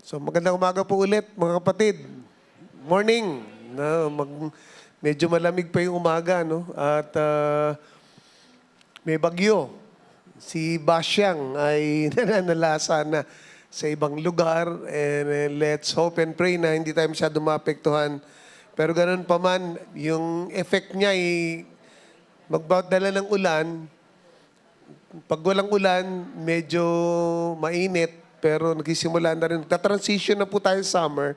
So magandang umaga po ulit mga kapatid. Morning. Medyo malamig pa yung umaga, no? At may bagyo. Si Basyang ay nananalasa na sa ibang lugar. And let's hope and pray na hindi tayo masyado maapektuhan. Pero ganun pa man, yung effect niya ay magdala ng ulan. Pag walang ulan, medyo mainit. Pero nagsisimula na rin. Transition na po tayo sa summer.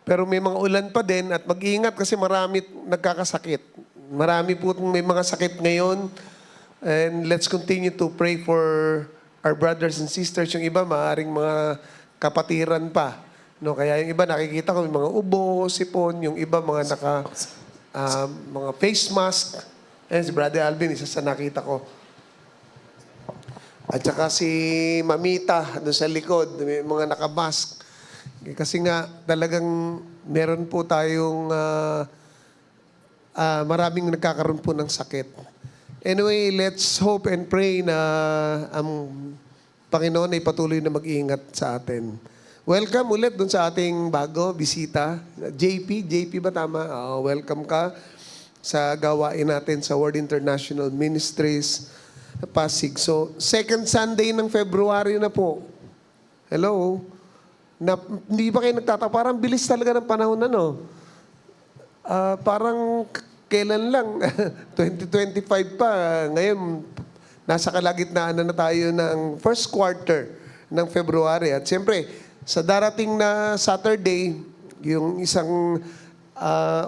Pero may mga ulan pa din at mag-iingat kasi marami nagkakasakit. Marami po may mga sakit ngayon. And let's continue to pray for our brothers and sisters. Yung iba, maaaring mga kapatiran pa. No, kaya yung iba nakikita ko, may mga ubo, sipon. Yung iba, mga mga face mask. And si Brother Alvin, isa sa nakita ko. At saka si Mamita doon sa likod, may mga nakamask. Kasi nga talagang meron po tayong maraming nagkakaroon po ng sakit. Anyway, let's hope and pray na ang Panginoon ay patuloy na mag-iingat sa atin. Welcome ulit doon sa ating bago, bisita. JP ba tama? Welcome ka sa gawain natin sa Word International Ministries, Pasig. So, second Sunday ng February na po. Hello? Hindi ba kayo nagtataka? Parang bilis talaga ng panahon, ano? Parang kailan lang, 2025 pa. Ngayon, nasa kalagitnaan na tayo ng first quarter ng February. At siyempre, sa darating na Saturday, yung isang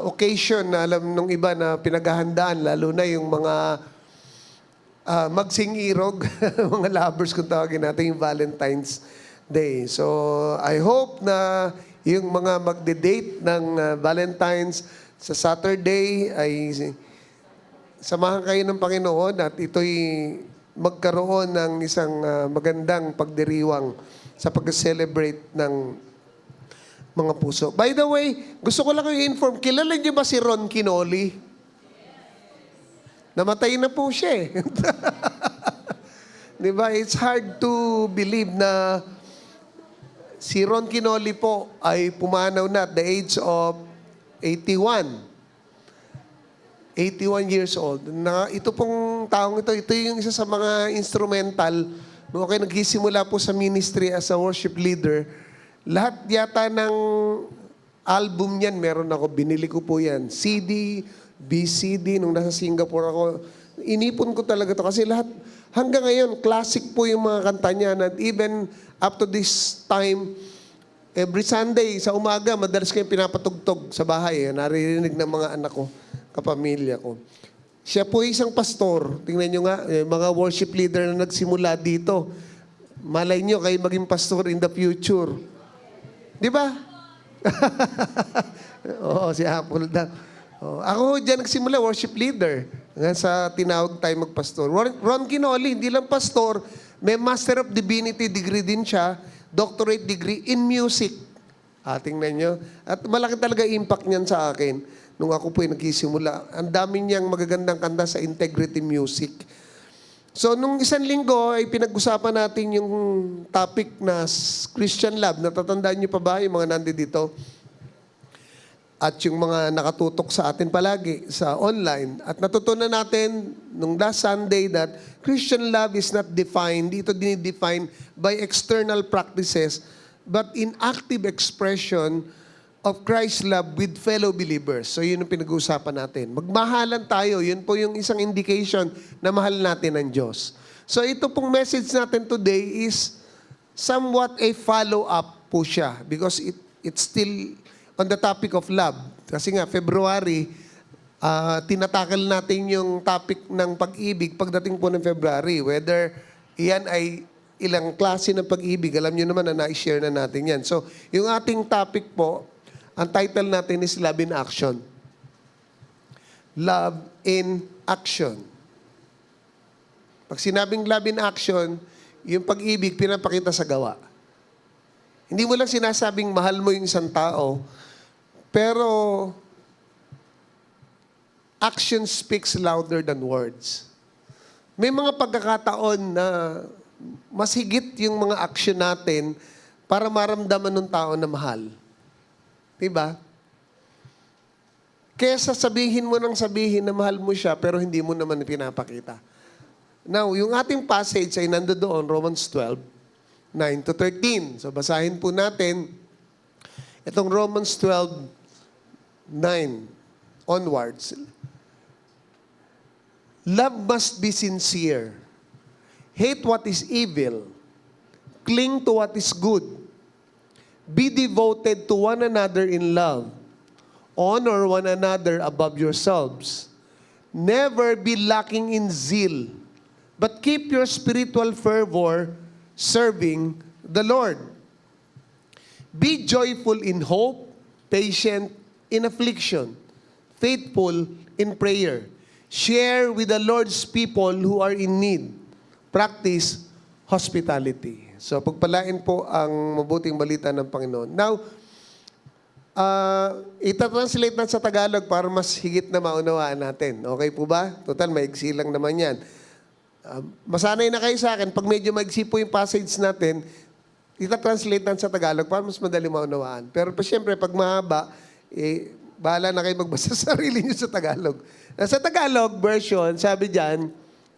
occasion na alam nung iba na pinaghahandaan, lalo na yung mga magsing-irog, mga lovers kung tawagin natin, yung Valentine's Day. So, I hope na yung mga magde-date ng Valentine's sa Saturday ay samahan kayo ng Panginoon at ito'y magkaroon ng isang magandang pagdiriwang sa pag-celebrate ng mga puso. By the way, gusto ko lang kayo inform, kilala niyo ba si Ron Quinoli? Namatay na po siya eh. Diba? It's hard to believe na si Ron Quinoli po ay pumanaw na at the age of 81. 81 years old. Na ito pong taong ito yung isa sa mga instrumental nung ako nagsisimula po sa ministry as a worship leader. Lahat yata ng album niyan, meron ako, binili ko po yan. CD, BCD, nung nasa Singapore ako, inipon ko talaga to kasi lahat, hanggang ngayon, classic po yung mga kanta niya. And even up to this time, every Sunday, sa umaga, madalas kayong pinapatugtog sa bahay. Naririnig ng mga anak ko, kapamilya ko. Siya po isang pastor. Tingnan nyo nga, mga worship leader na nagsimula dito. Malay nyo, kayo maging pastor in the future. Di ba? Oo, si Apple daw. Ako dyan nagsimula, worship leader. Sa tinawag tayo magpastor. Ron Quinoli, hindi lang pastor, may Master of Divinity degree din siya, doctorate degree in music. Tingnan nyo. At malaki talaga impact niyan sa akin nung ako po nagsisimula. Ang dami niyang magagandang kanta sa integrity music. So, nung isang linggo ay pinag-usapan natin yung topic na Christian love. Natatandaan niyo pa ba yung mga nandito? At yung mga nakatutok sa atin palagi sa online. At natutunan natin nung last Sunday that Christian love is not defined, dito dinidefine by external practices, but in active expression of Christ's love with fellow believers. So yun ang pinag-uusapan natin. Magmahalan tayo, yun po yung isang indication na mahal natin ang Diyos. So ito pong message natin today is somewhat a follow-up po siya because it's still on the topic of love. Kasi nga, February, tinatakal natin yung topic ng pag-ibig pagdating po ng February. Whether iyan ay ilang klase ng pag-ibig, alam nyo naman na na-share na natin yan. So, yung ating topic po, ang title natin is Love in Action. Love in Action. Pag sinabing love in action, yung pag-ibig pinapakita sa gawa. Hindi mo lang sinasabing mahal mo yung isang tao, pero action speaks louder than words. May mga pagkakataon na mas higit yung mga action natin para maramdaman ng tao na mahal. Diba? Kesa sabihin mo nang sabihin na mahal mo siya, pero hindi mo naman pinapakita. Now, yung ating passage ay nandoon, Romans 12, 9 to 13. So, basahin po natin itong Romans 12, 9 onwards. Love must be sincere. Hate what is evil. Cling to what is good. Be devoted to one another in love. Honor one another above yourselves. Never be lacking in zeal, but keep your spiritual fervor serving the Lord. Be joyful in hope, patient in affliction, faithful in prayer. Share with the Lord's people who are in need. Practice hospitality. So, pagpalain po ang mabuting balita ng Panginoon. Now, itatranslate natin sa Tagalog para mas higit na maunawaan natin. Okay po ba? Total, maigsi lang naman yan. Masanay na kayo sa akin, pag medyo maigsi po yung passage natin, itatranslate natin sa Tagalog para mas madali maunawaan. Pero siyempre, pag mahaba, bahala na kayo magbasa sa sarili niyo sa Tagalog. Sa Tagalog version, sabi diyan,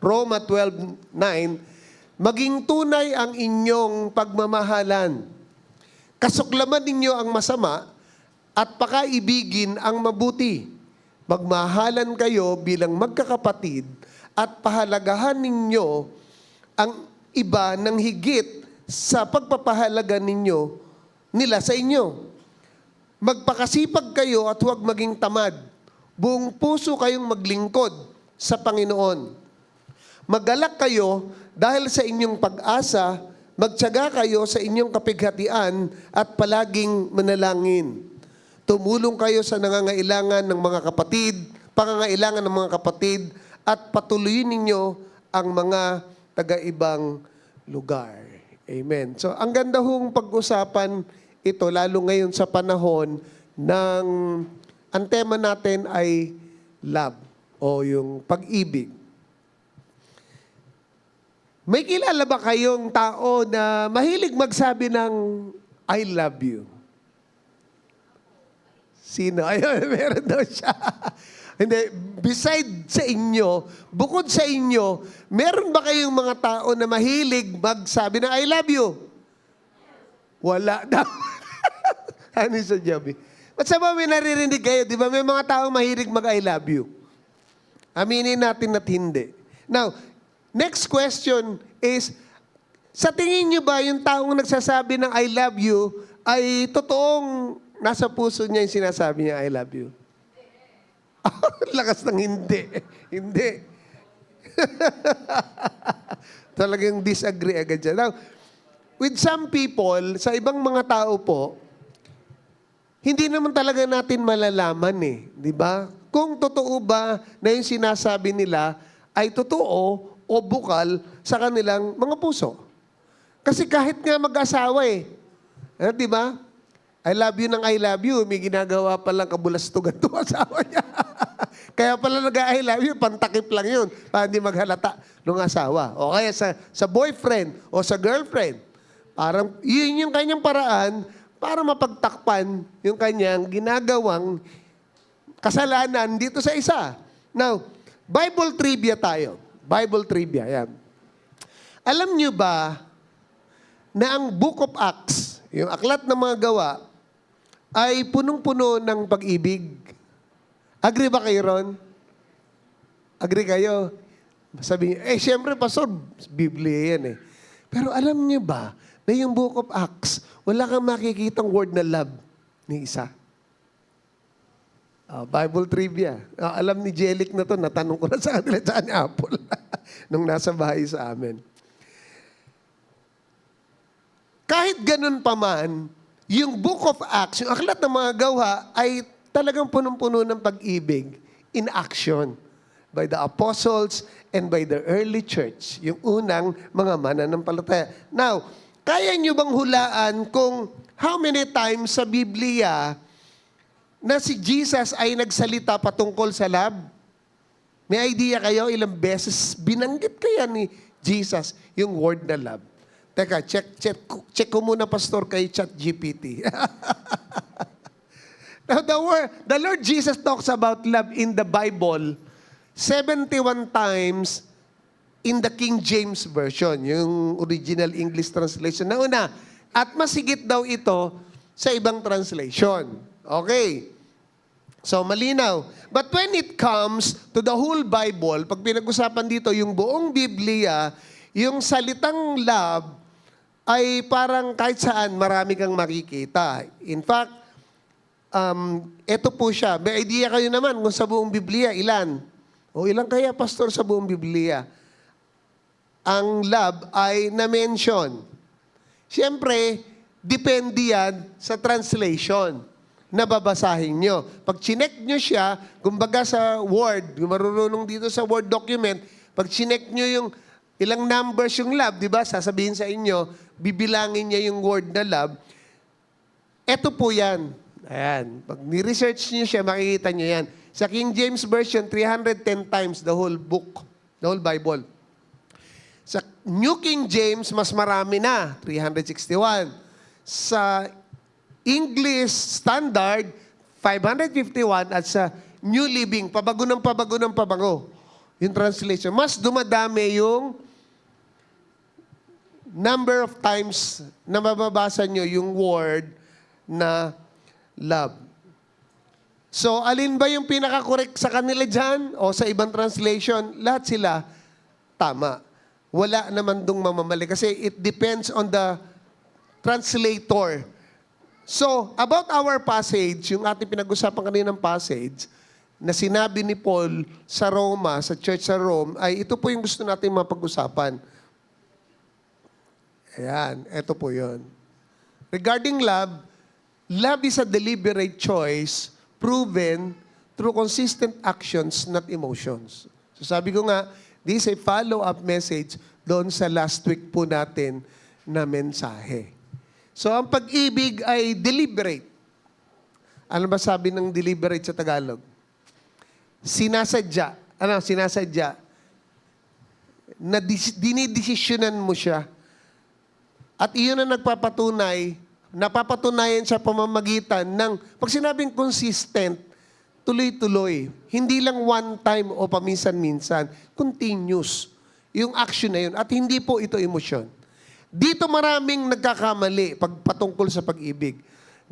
Roma 12:9, maging tunay ang inyong pagmamahalan. Kasuklaman ninyo ang masama at pakaibigin ang mabuti. Magmahalan kayo bilang magkakapatid at pahalagahan ninyo ang iba ng higit sa pagpapahalaga nila sa inyo. Magpakasipag kayo at huwag maging tamad. Buong puso kayong maglingkod sa Panginoon. Magalak kayo dahil sa inyong pag-asa, magtiyaga kayo sa inyong kapighatian at palaging manalangin. Tumulong kayo sa nangangailangan ng mga kapatid, pangangailangan ng mga kapatid, at patuloyin ninyo ang mga taga-ibang lugar. Amen. So, ang ganda hong pag-usapan ito, lalo ngayon sa panahon ng, ang tema natin ay love o yung pag-ibig. May kilala ba kayong tao na mahilig magsabi ng I love you? Sino? Ayun, meron daw siya. Hindi, beside sa inyo, bukod sa inyo, meron ba kayong mga tao na mahilig magsabi ng I love you? Wala daw. Ano sa job? Ba't sa mga may naririnig kayo, di ba may mga taong mahilig mag-I love you? Aminin natin at hindi. Now, next question is, sa tingin nyo ba yung taong nagsasabi ng I love you ay totoong nasa puso niya yung sinasabi niya I love you? Lakas ng hindi. Hindi. Talagang disagree agad dyan. Now, with some people, sa ibang mga tao po, hindi naman talaga natin malalaman di ba? Kung totoo ba na yung sinasabi nila ay totoo o bukal sa kanilang mga puso. Kasi kahit nga mag-asawa di ba? I love you ng I love you, may ginagawa palang kabulastugan to asawa niya. Kaya pala nag-I love you, pantakip lang yun, para hindi maghalata ng asawa. O kaya sa boyfriend o sa girlfriend, parang yun yung kanyang paraan para mapagtakpan yung kanyang ginagawang kasalanan dito sa isa. Now, Bible trivia tayo. Bible trivia, yan. Alam nyo ba na ang Book of Acts, yung aklat ng mga gawa, ay punong-puno ng pag-ibig? Agree ba kayo ron? Agree kayo? Sabi niyo, siyempre, Pastor, Biblia yan Pero alam niyo ba na yung Book of Acts, wala kang makikitang word na love ni isa? Bible trivia. Alam ni Jelik na to, natanong ko na sa kanila saan ni Apple nung nasa bahay sa amin. Kahit ganun pa man, yung Book of Acts, yung aklat ng mga gawa, ay talagang punong-puno ng pag-ibig in action by the apostles and by the early church, yung unang mga mananampalataya. Now, kaya nyo bang hulaan kung how many times sa Biblia na si Jesus ay nagsalita patungkol sa love? May idea kayo ilang beses binanggit kaya ni Jesus yung word na love? Teka, check ko muna, Pastor, kay ChatGPT. Now, the Lord Jesus talks about love in the Bible 71 times in the King James Version, yung original English translation na una. At masigit daw ito sa ibang translation. Okay. So, malinaw. But when it comes to the whole Bible, pag pinag-usapan dito yung buong Biblia, yung salitang love, ay parang kahit saan marami kang makikita. In fact, ito po siya. May idea kayo naman kung sa buong Biblia, ilan? O ilan kaya, Pastor, sa buong Biblia? Ang love ay na-mention. Siyempre, depende yan sa translation na babasahin nyo. Pag chinek nyo siya, kumbaga sa Word, yung marunong dito sa Word document, pag chinek nyo yung ilang numbers yung love, di ba? Sasabihin sa inyo, bibilangin niya yung word na love. Ito po yan. Ayan. Pag ni-research niyo siya, makikita niyo yan. Sa King James Version, 310 times the whole book, the whole Bible. Sa New King James, mas marami na, 361. Sa English Standard, 551. At sa New Living, pabago ng pabago ng pabago. Yung translation. Mas dumadami yung number of times na mababasa nyo yung word na love. So, alin ba yung pinaka-correct sa kanila dyan? O sa ibang translation? Lahat sila tama. Wala naman dong mamamali. Kasi it depends on the translator. So, about our passage, yung ating pinag-usapan kaninang passage, na sinabi ni Paul sa Roma, sa church sa Rome, ay ito po yung gusto natin mapag-usapan. Ayan, ito po yun. Regarding love, love is a deliberate choice proven through consistent actions, not emotions. So sabi ko nga, this is a follow-up message doon sa last week po natin na mensahe. So ang pag-ibig ay deliberate. Ano ba sabi ng deliberate sa Tagalog? Sinasadya. Ano? Sinasadya. Na dinidesisyonan mo siya. At iyon ang nagpapatunay, napapatunayan sa pamamagitan ng, pag sinabing consistent, tuloy-tuloy. Hindi lang one time o paminsan-minsan. Continuous. Yung action na yun. At hindi po ito emosyon. Dito maraming nagkakamali pag patungkol sa pag-ibig.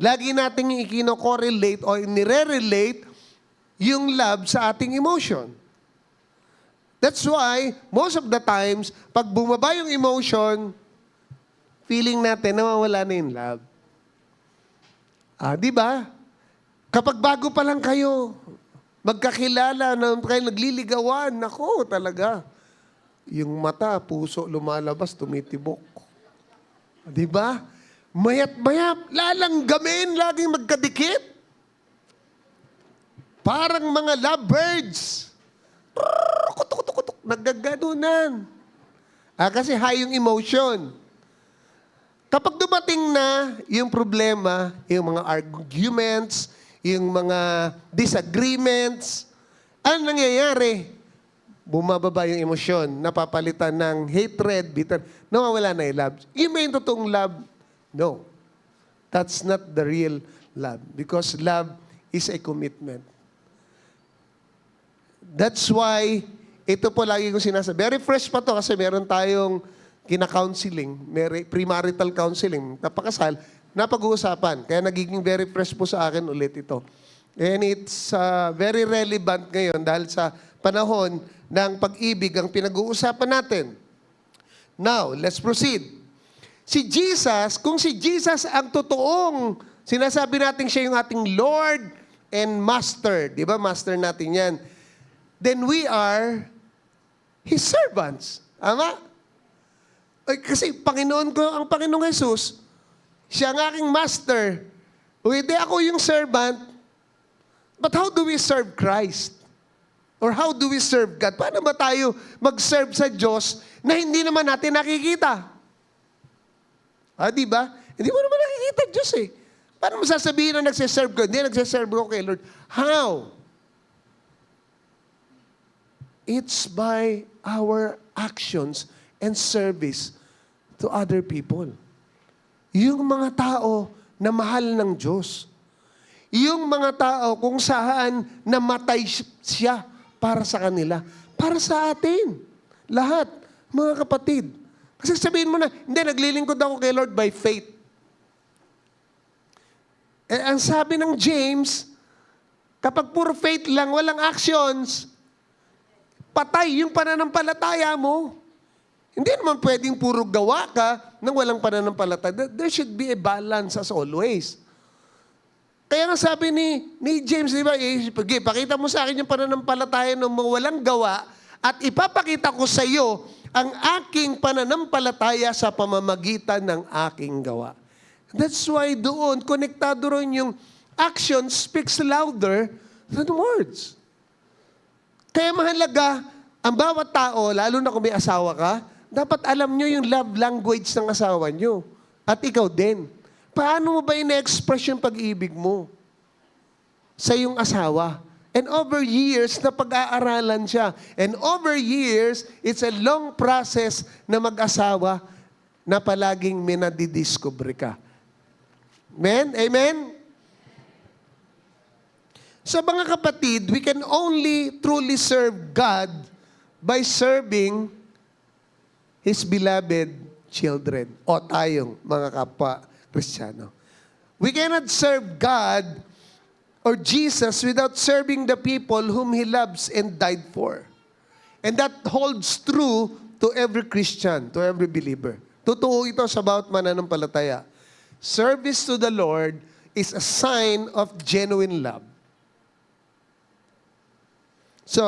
Lagi nating ikino-correlate o nire-relate yung love sa ating emotion. That's why, most of the times, pag bumaba yung emotion, feeling natin, nawawala na yung love. Di ba? Kapag bago pa lang kayo, magkakilala, na kayo nagliligawan, nako talaga. Yung mata, puso, lumalabas, tumitibok. Di ba? Mayat-mayat, lalanggamin, laging magkadikit. Parang mga lovebirds. Kutuk-kutuk-kutuk, naggaganunan. Kasi high yung emotion. Kapag dumating na yung problema, yung mga arguments, yung mga disagreements, ano nangyayari? Bumababa yung emosyon, napapalitan ng hatred, bitter, nawawala na yung love. Yung may totoong love, no. That's not the real love. Because love is a commitment. That's why, ito po lagi ko sinasabi. Very fresh pa to kasi meron tayong kina-counseling, premarital counseling, napakasal, napag-uusapan. Kaya nagiging very fresh po sa akin ulit ito. And it's very relevant ngayon dahil sa panahon ng pag-ibig ang pinag-uusapan natin. Now, let's proceed. Si Jesus, kung si Jesus ang totoong, sinasabi natin siya yung ating Lord and Master, di ba? Master natin yan. Then we are His servants. Ama? Kasi Panginoon ko, ang Panginoong Jesus, siya ang aking Master. Hindi ako yung servant. But how do we serve Christ? Or how do we serve God? Paano ba tayo mag-serve sa Diyos na hindi naman natin nakikita? Di ba? Hindi mo naman nakikita Diyos eh. Paano mo sasabihin na nagsiserve ko? Hindi, nagsiserve ko kay Lord. How? It's by our actions and service to other people. Yung mga tao na mahal ng Diyos. Yung mga tao kung saan namatay siya para sa kanila. Para sa atin. Lahat, mga kapatid. Kasi sabihin mo na, hindi, naglilingkod ako kay Lord by faith. Eh, ang sabi ng James, kapag puro faith lang, walang actions, patay yung pananampalataya mo. Hindi naman pwedeng puro gawa ka nang walang pananampalataya. There should be a balance as always. Kaya nga sabi ni James, di ba, pakita mo sa akin yung pananampalataya ng mga walang gawa at ipapakita ko sa iyo ang aking pananampalataya sa pamamagitan ng aking gawa. That's why doon, konektado rin yung action speaks louder than words. Kaya mahalaga, ang bawat tao, lalo na kung may asawa ka, dapat alam nyo yung love language ng asawa nyo. At ikaw din. Paano mo ba ina-express yung pag-ibig mo sa iyong asawa? And over years, na pag-aaralan siya. And over years, it's a long process na mag-asawa na palaging may nadidiscover ka. Amen? Amen? So mga kapatid, we can only truly serve God by serving His beloved children. O tayong mga kapwa Kristiyano. We cannot serve God or Jesus without serving the people whom He loves and died for. And that holds true to every Christian, to every believer. Totoo ito sa bawat mananampalataya. Service to the Lord is a sign of genuine love. So,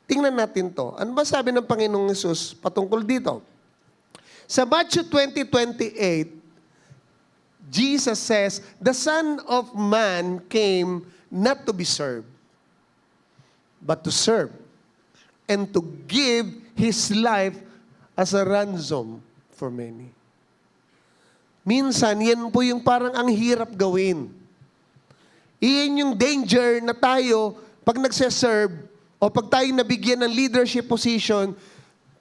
tingnan natin to. Ano ba sabi ng Panginoong Hesus patungkol dito? Sa Matthew 20:28, Jesus says, the Son of Man came not to be served, but to serve, and to give His life as a ransom for many. Minsan, yan po yung parang ang hirap gawin. Iyan yung danger na tayo, pag nagse-serve, o pag tayo nabigyan ng leadership position,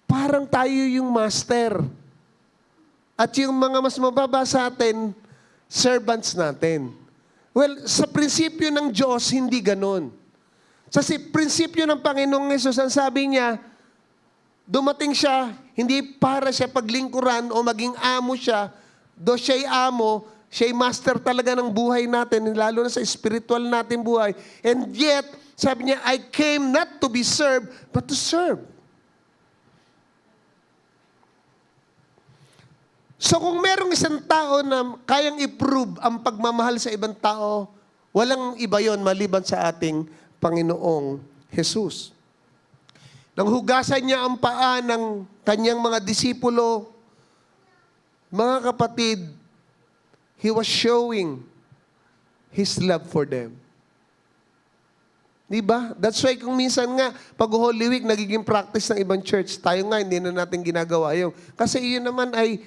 parang tayo yung master. At yung mga mas mababa sa atin, servants natin. Well, sa prinsipyo ng Diyos, hindi ganon. Sa prinsipyo ng Panginoong Hesus, ang sabi niya, dumating siya, hindi para siya paglingkuran o maging amo siya, do siya'y amo, siya'y master talaga ng buhay natin, lalo na sa spiritual natin buhay. And yet, sabi niya, I came not to be served, but to serve. So kung merong isang tao na kayang i-prove ang pagmamahal sa ibang tao, walang iba yon maliban sa ating Panginoong Jesus. Nang hugasan niya ang paa ng kanyang mga disipulo, mga kapatid, He was showing His love for them. Diba? That's why kung minsan nga, pag Holy Week, nagiging practice ng ibang church, tayo nga, hindi na natin ginagawa yun. Kasi yun naman ay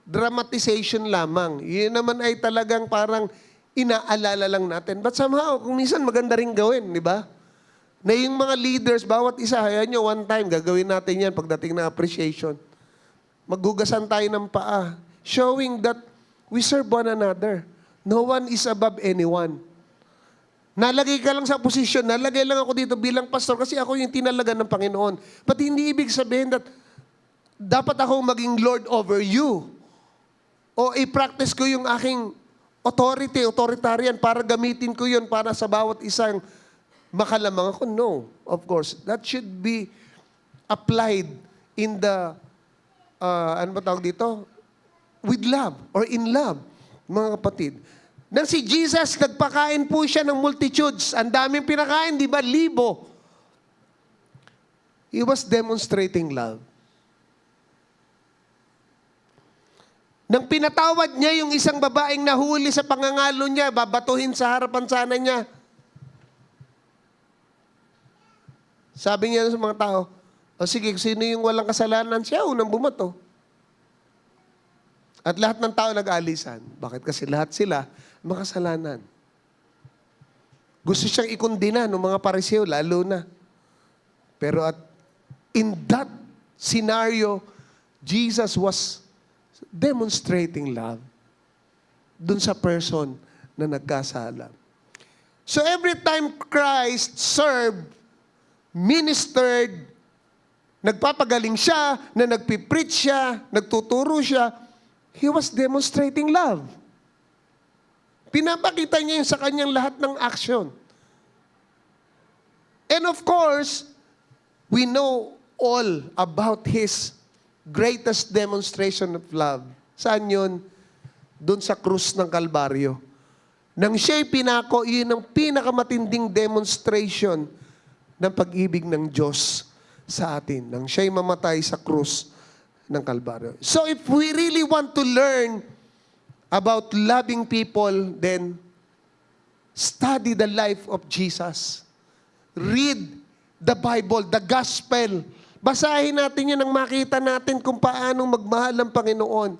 dramatization lamang. Yun naman ay talagang parang inaalala lang natin. But somehow, kung minsan maganda rin gawin, di ba? Na yung mga leaders, bawat isa, hayaan nyo, one time, gagawin natin yan pagdating na appreciation. Maghugasan tayo ng paa, showing that we serve one another. No one is above anyone. Nalagay ka lang sa posisyon, nalagay lang ako dito bilang pastor kasi ako yung tinalagan ng Panginoon. But hindi ibig sabihin that dapat akong maging Lord over you. O i-practice ko yung aking authoritarian para gamitin ko yun para sa bawat isang makalamang ako. No, of course. That should be applied in the, ano ba tawag dito? With love or in love, mga kapatid. Nang si Jesus, nagpakain po siya ng multitudes. Ang daming pinakain, di ba? Libo. He was demonstrating love. Nang pinatawad niya yung isang babaeng nahuli sa pangangalo niya, babatuhin sa harapan sana niya. Sabi niya sa mga tao, o sige, sino yung walang kasalanan? Siya, unang bumato. At lahat ng tao nag-alisan. Bakit? Kasi lahat sila makasalanan. Gusto siyang ikondina ng mga Pariseo, lalo na. Pero in that scenario, Jesus was Demonstrating love dun sa person na nagkasala. So every time Christ served, ministered, nagpapagaling siya, na nagpipreach siya, nagtuturo siya, he was demonstrating love. Pinapakita niya yung sa kanyang lahat ng action. And of course, we know all about his greatest demonstration of love. Saan yun? Doon sa krus ng Kalbaryo. Nang siya'y pinako, yun ang pinakamatinding demonstration ng pag-ibig ng Diyos sa atin. Nang siya'y mamatay sa krus ng Kalbaryo. So if we really want to learn about loving people, then study the life of Jesus. Read the Bible, the Gospel. Basahin natin yan nang makita natin kung paano magmahal ang Panginoon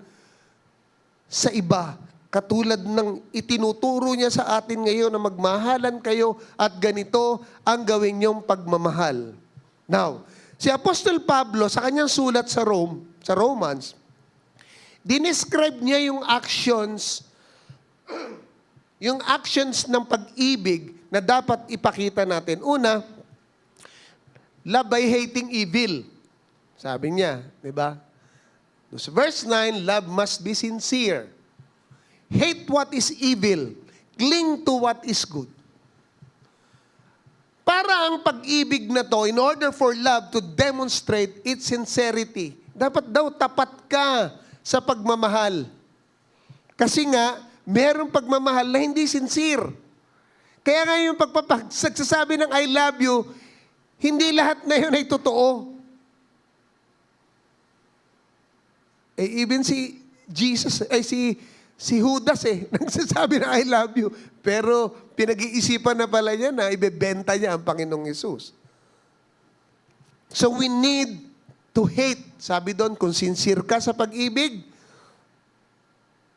sa iba. Katulad ng itinuturo niya sa atin ngayon na magmahalan kayo at ganito ang gawin niyong pagmamahal. Now, si Apostol Pablo sa kanyang sulat sa Romans, dinescribe niya yung actions ng pag-ibig na dapat ipakita natin. Una, love by hating evil. Sabi niya, di ba? Sa verse 9, love must be sincere. Hate what is evil. Cling to what is good. Para ang pag-ibig na to, in order for love to demonstrate its sincerity, dapat daw tapat ka sa pagmamahal. Kasi nga, merong pagmamahal na hindi sincere. Kaya nga yung pagsasabi ng I love you, hindi lahat na yun ay totoo. Even si Jesus, si Judas nagsasabi na I love you. Pero pinag-iisipan na pala niya na ibebenta niya ang Panginoong Yesus. So we need to hate. Sabi doon, kung sincere ka sa pag-ibig.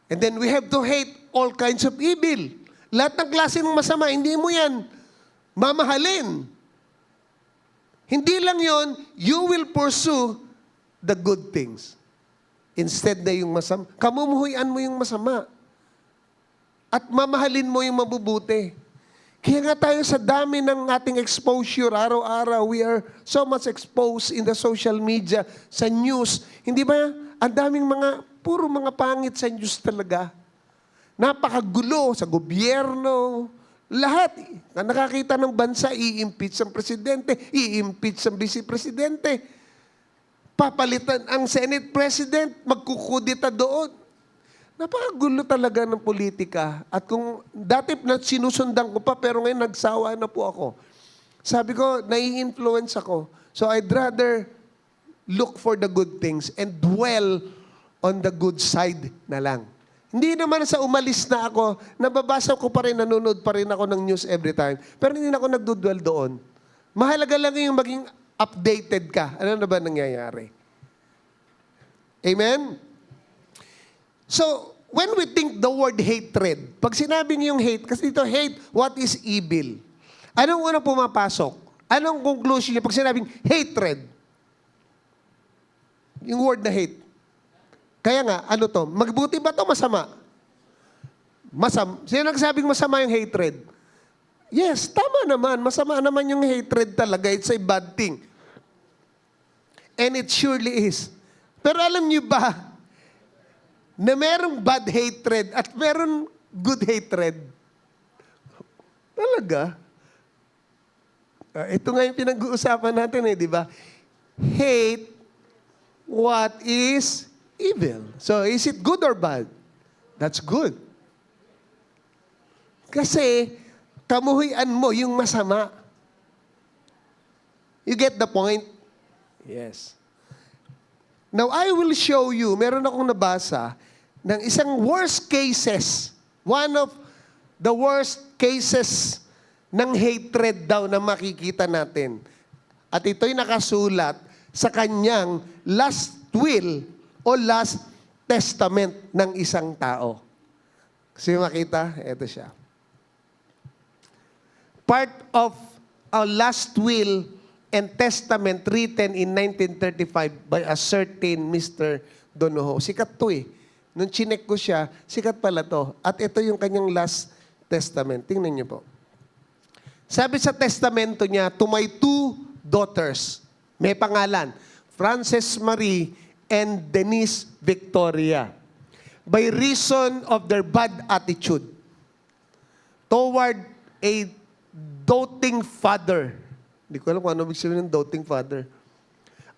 And then we have to hate all kinds of evil. Lahat ng klase ng masama, hindi mo yan mamahalin. Hindi lang yon, you will pursue the good things. Instead na yung masama. Kamumuhuyan mo yung masama. At mamahalin mo yung mabubuti. Kaya nga tayo sa dami ng ating exposure, araw-araw, we are so much exposed in the social media, sa news. Hindi ba? Ang daming puro mga pangit sa news talaga. Napakagulo sa gobyerno. Lahat. Nakakita ng bansa, i-impeach ang presidente, i-impeach ang vice-presidente. Papalitan ang Senate President, magkukudita doon. Napakagulo talaga ng politika. At kung dati sinusundan ko pa, pero ngayon nagsawa na po ako. Sabi ko, nai-influence ako. So I'd rather look for the good things and dwell on the good side na lang. Hindi naman sa umalis na ako, nababasa ko pa rin, nanonood pa rin ako ng news every time. Pero hindi na ako nagdudwell doon. Mahalaga lang yung maging updated ka. Ano na ba nangyayari? Amen? So, when we think the word hatred, pag sinabi niyo yung hate, kasi dito hate, what is evil? Anong unang pumapasok? Anong conclusion niya pag sinabing hatred? Yung word na hate. Kaya nga, ano to? Magbuti ba to masama? Sino nagsabing masama yung hatred? Yes, tama naman. Masama naman yung hatred talaga. It's a bad thing. And it surely is. Pero alam niyo ba na merong bad hatred at meron good hatred? Talaga? Ito nga yung pinag-uusapan natin di ba? Hate what is evil. So, is it good or bad? That's good. Kasi, kamuhian mo yung masama. You get the point? Yes. Now, I will show you, meron akong nabasa, ng isang worst cases. One of the worst cases ng hatred daw na makikita natin. At ito'y nakasulat sa kanyang last will o last testament ng isang tao. Kasi makita, ito siya. Part of a last will and testament written in 1935 by a certain Mr. Donoho. Sikat to eh. Nung chinek ko siya, sikat pala to. At ito yung kanyang last testament. Tingnan niyo po. Sabi sa testamento niya, to my two daughters, may pangalan, Frances Marie and Denise Victoria, by reason of their bad attitude toward a doting father. Hindi ko alam kung ano ibig sabihin ng doting father.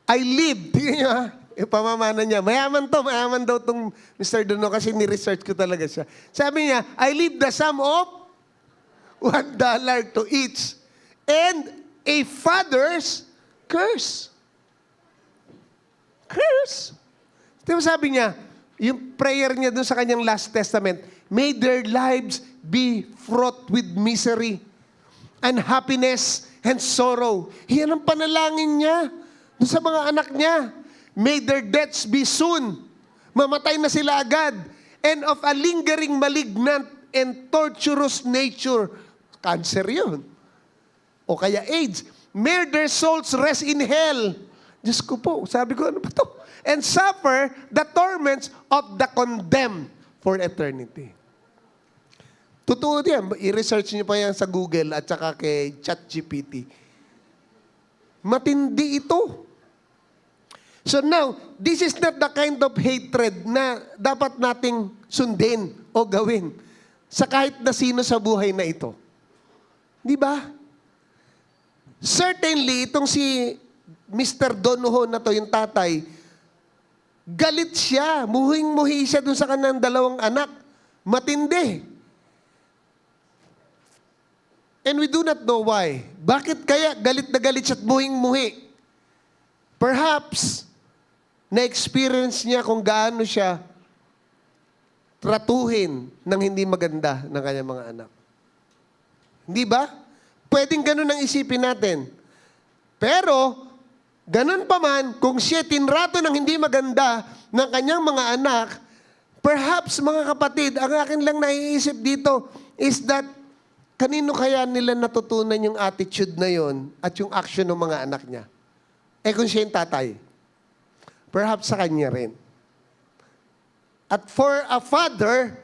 I lived, tingnan niyo ha, yung pamamana niya. Mayaman daw tong Mr. Dono kasi ni-research ko talaga siya. Sabi niya, I lived the sum of $1 to each and a father's curse. Curse. Diba sabi niya, yung prayer niya dun sa kanyang last testament, may their lives be fraught with misery and happiness and sorrow. Yan ang panalangin niya dun sa mga anak niya. May their deaths be soon. Mamatay na sila agad. And of a lingering malignant and torturous nature. Cancer yun. O kaya AIDS. May their souls rest in hell. Diyos ko po, sabi ko, ano ba to? And suffer the torments of the condemned for eternity. Totoo yan. I-research niyo pa yan sa Google at saka kay ChatGPT. Matindi ito. So now, this is not the kind of hatred na dapat nating sundin o gawin sa kahit na sino sa buhay na ito. Di ba? Certainly, itong si Mr. Donoho na to, yung tatay, galit siya. Muhing-muhi siya dun sa kanyang dalawang anak. Matindi. And we do not know why. Bakit kaya galit na galit siya at muhing-muhi? Perhaps, na-experience niya kung gaano siya tratuhin ng hindi maganda ng kanyang mga anak. Hindi ba? Pwedeng ganun ang isipin natin. Pero, ganun pa man, kung siya tinrato ng hindi maganda ng kanyang mga anak, perhaps, mga kapatid, ang akin lang naiisip dito is that kanino kaya nila natutunan yung attitude na yon at yung action ng mga anak niya? Eh kung siya yung tatay, perhaps sa kanya rin. At for a father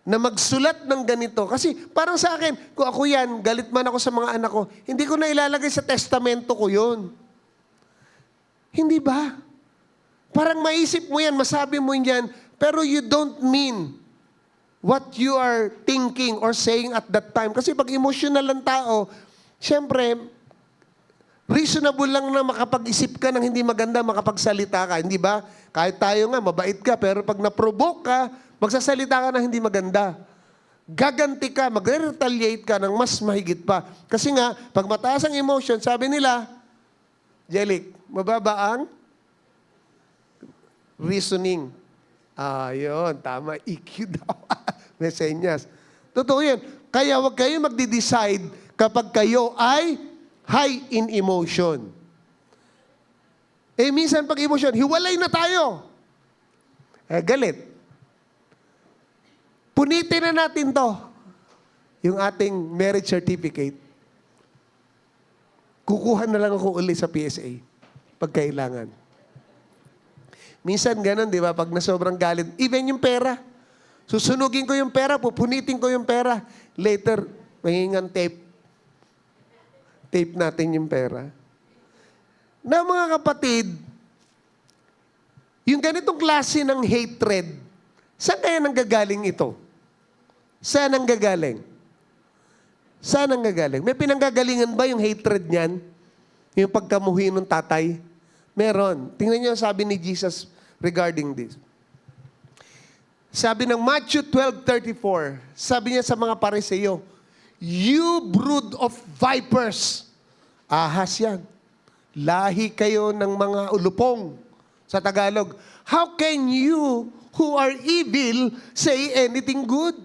na magsulat ng ganito, kasi parang sa akin, kung ako yan, galit man ako sa mga anak ko, hindi ko na ilalagay sa testamento ko yun. Hindi ba? Parang maisip mo yan, masabi mo yan, pero you don't mean what you are thinking or saying at that time. Kasi pag emotional ang tao, syempre, reasonable lang na makapag-isip ka ng hindi maganda, makapagsalita ka. Hindi ba? Kahit tayo nga, mabait ka, pero pag na-provoke ka, magsasalita ka ng hindi maganda. Gaganti ka, magre-retaliate ka ng mas mahigit pa. Kasi nga, pag mataas ang emotion, sabi nila, Jelik, mababa ang reasoning. Yun, tama, EQ daw. May senyas. Totoo yan. Kaya huwag kayo magde-decide kapag kayo ay high in emotion. Eh, minsan pag emotion, hiwalay na tayo. Eh, galit. Punitin na natin to. Yung ating marriage certificate. Kukuha na lang ako uli sa PSA pag kailangan. Minsan ganun, di ba? Pag na sobrang galit, even yung pera. Susunugin ko yung pera, pupunitin ko yung pera. Later, mahingang tape. Tape natin yung pera. Na mga kapatid, yung ganitong klase ng hatred, saan kaya nanggagaling ito? Saan nanggagaling? Saan nanggagaling? May pinanggagalingan ba yung hatred niyan? Yung pagkamuhi ng tatay? Meron. Tingnan niyo sabi ni Jesus regarding this. Sabi ng Matthew 12:34, sabi niya sa mga Pariseo, you brood of vipers. Ahas yan. Lahi kayo ng mga ulupong. Sa Tagalog, how can you who are evil say anything good?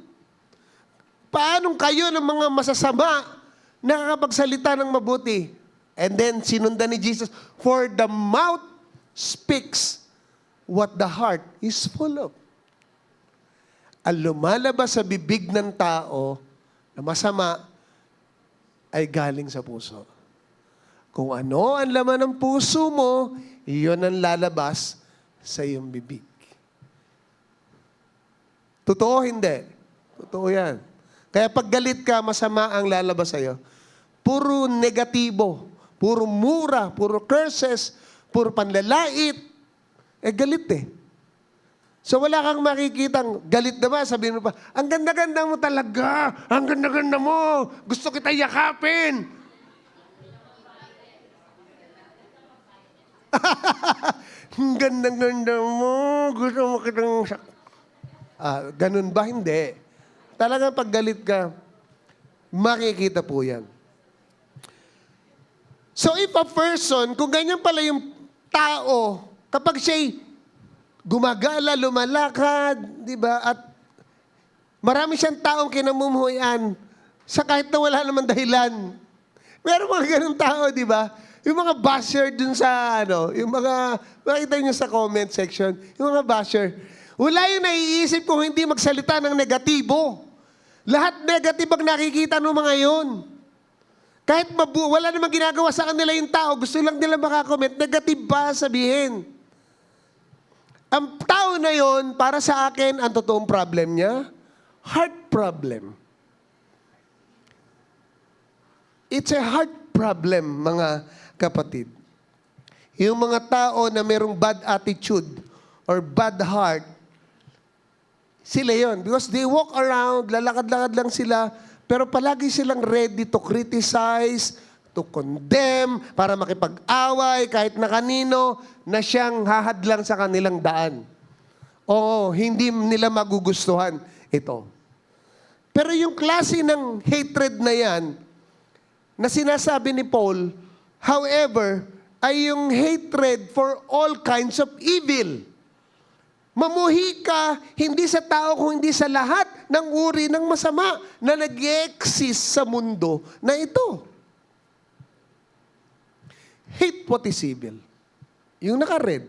Paano kayo ng mga masasama nakakapagsalita ng mabuti? And then, sinundan ni Jesus, for the mouth speaks what the heart is full of. Ang lumalabas sa bibig ng tao na masama ay galing sa puso. Kung ano ang laman ng puso mo, iyon ang lalabas sa iyong bibig. Totoo, hindi? Totoo yan. Kaya pag galit ka, masama ang lalabas sa'yo. Puro negatibo, puro mura, puro curses, puro panlalait. Galit eh. So wala kang makikitang galit na ba? Sabihin mo pa, ang ganda-ganda mo talaga. Ang ganda-ganda mo. Gusto kita yakapin. Ang ganda-ganda mo. Gusto mo kitang... ganun ba? Hindi. Talagang pag galit ka, makikita po yan. So if a person, kung ganyan pala yung tao, kapag siya'y gumagala, lumalakad, di ba? At marami siyang taong kinamumuhayan sa kahit na wala naman dahilan. Meron mga ganun tao, di ba? Yung mga basher dun sa, yung mga, makita nyo sa comment section, yung mga basher, wala yung naiisip kung hindi magsalita ng negatibo. Lahat negative ang nakikita ng mga yun. Kahit wala namang ginagawa sa kanila yung tao, gusto lang nila makakomment, negative ba sabihin? Ang tao na yon, para sa akin, ang totoong problem niya, heart problem. It's a heart problem, mga kapatid. Yung mga tao na merong bad attitude or bad heart, sila yon. Because they walk around, lalakad-lakad lang sila, pero palagi silang ready to criticize, to condemn, para makipag-away, kahit na kanino, na siyang hahadlang sa kanilang daan. O hindi nila magugustuhan ito. Pero yung klase ng hatred na yan, na sinasabi ni Paul, however, ay yung hatred for all kinds of evil. Mamuhi ka, hindi sa tao, kung hindi sa lahat ng uri ng masama na nag-exist sa mundo na ito. Hate what is evil. Yung naka-red.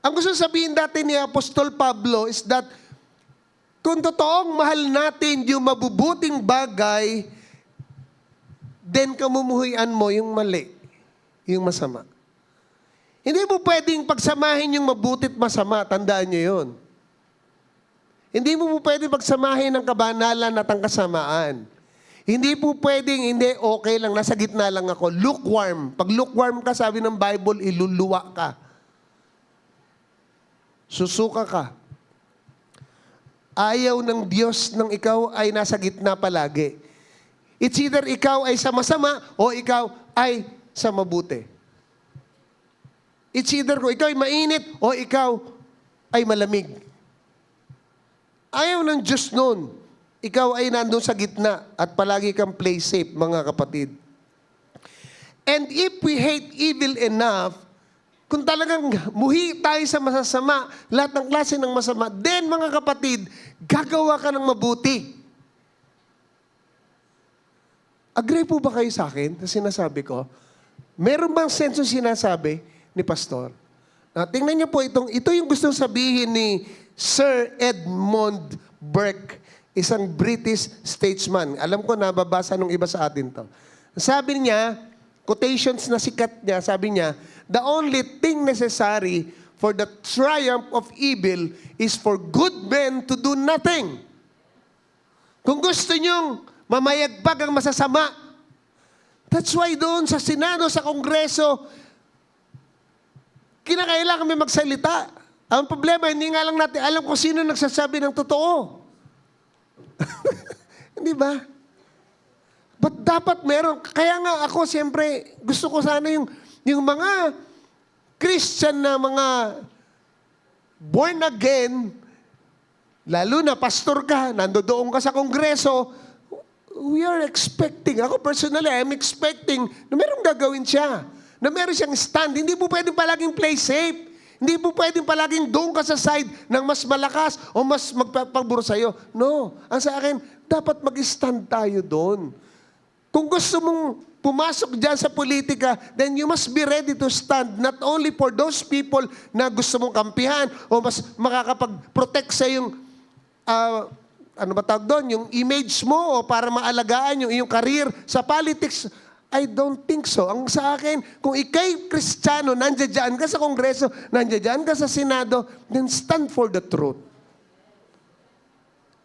Ang gusto sabihin dati ni Apostol Pablo is that kung totoong mahal natin yung mabubuting bagay, then kamumuhian mo yung mali, yung masama. Hindi mo pwedeng pagsamahin yung mabuti at masama. Tandaan nyo yun. Hindi mo pwedeng pagsamahin ang kabanalan at ang kasamaan. Hindi po pwedeng, hindi, okay lang, nasa gitna lang ako. Lukewarm. Pag lukewarm ka, sabi ng Bible, iluluwa ka. Susuka ka. Ayaw ng Diyos ng ikaw ay nasa gitna palagi. It's either ikaw ay sa masama o ikaw ay sa mabuti. It's either kung ikaw ay mainit o ikaw ay malamig. Ayaw ng Diyos noon. Ikaw ay nandun sa gitna at palagi kang play safe, mga kapatid. And if we hate evil enough, kung talagang muhi tayo sa masasama, lahat ng klase ng masama, then mga kapatid, gagawa ka ng mabuti. Agree po ba kayo sa akin sa sinasabi ko? Meron bang sense sinasabi ni Pastor? Tingnan niyo po ito yung gustong sabihin ni Sir Edmund Burke, isang British statesman. Alam ko, nababasa nung iba sa atin to. Sabi niya, quotations na sikat niya, sabi niya, the only thing necessary for the triumph of evil is for good men to do nothing. Kung gusto niyong mamayagpag ang masasama, that's why doon sa Senado, sa Kongreso, kinakailangan kami magsalita. Ang problema, hindi nga lang natin alam kung sino nagsasabi ng totoo. Hindi ba? But dapat meron. Kaya nga ako, siyempre, gusto ko sana yung mga Christian na mga born again, lalo na pastor ka, nandoon ka sa Kongreso, we are expecting, ako personally, I'm expecting na merong gagawin siya. Na meron siyang stand. Hindi po pwedeng palaging play safe. Hindi po pwedeng palaging doon ka sa side ng mas malakas o mas magpapagburo sa'yo. No. Ang sa akin, dapat mag-stand tayo doon. Kung gusto mong pumasok dyan sa politika, then you must be ready to stand not only for those people na gusto mong kampihan o mas makakapag-protect sa yung, ano ba tawag doon, yung image mo o para maalagaan yung iyong career sa politics. I don't think so. Ang sa akin, kung ikay Kristiyano, nandiyan ka sa Kongreso, nandiyan ka sa Senado, then stand for the truth.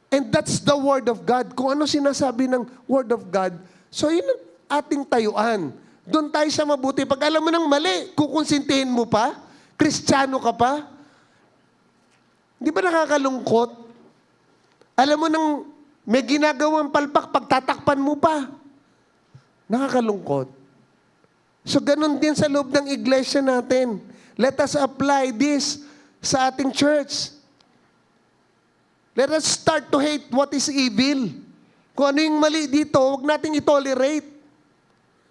And that's the Word of God. Kung ano sinasabi ng Word of God, so yun ang ating tayuan. Doon tayo sa mabuti. Pag alam mo ng mali, kukonsintihin mo pa? Kristiyano ka pa? Di ba nakakalungkot? Alam mo nang may ginagawang palpak, pagtatakpan mo pa. Nakakalungkot. So ganun din sa loob ng iglesia natin. Let us apply this sa ating church. Let us start to hate what is evil. Kung ano yung mali dito, huwag nating itolerate.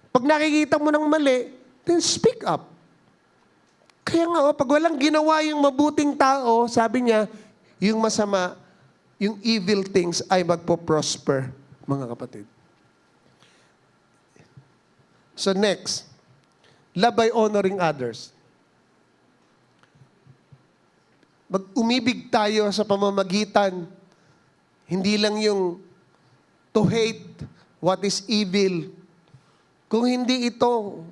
Pag nakikita mo ng mali, then speak up. Kaya nga, pag walang ginawa yung mabuting tao, sabi niya, yung masama, yung evil things ay magpo-prosper, mga kapatid. So next, love by honoring others. Umibig tayo sa pamamagitan, hindi lang yung to hate what is evil. Kung hindi ito,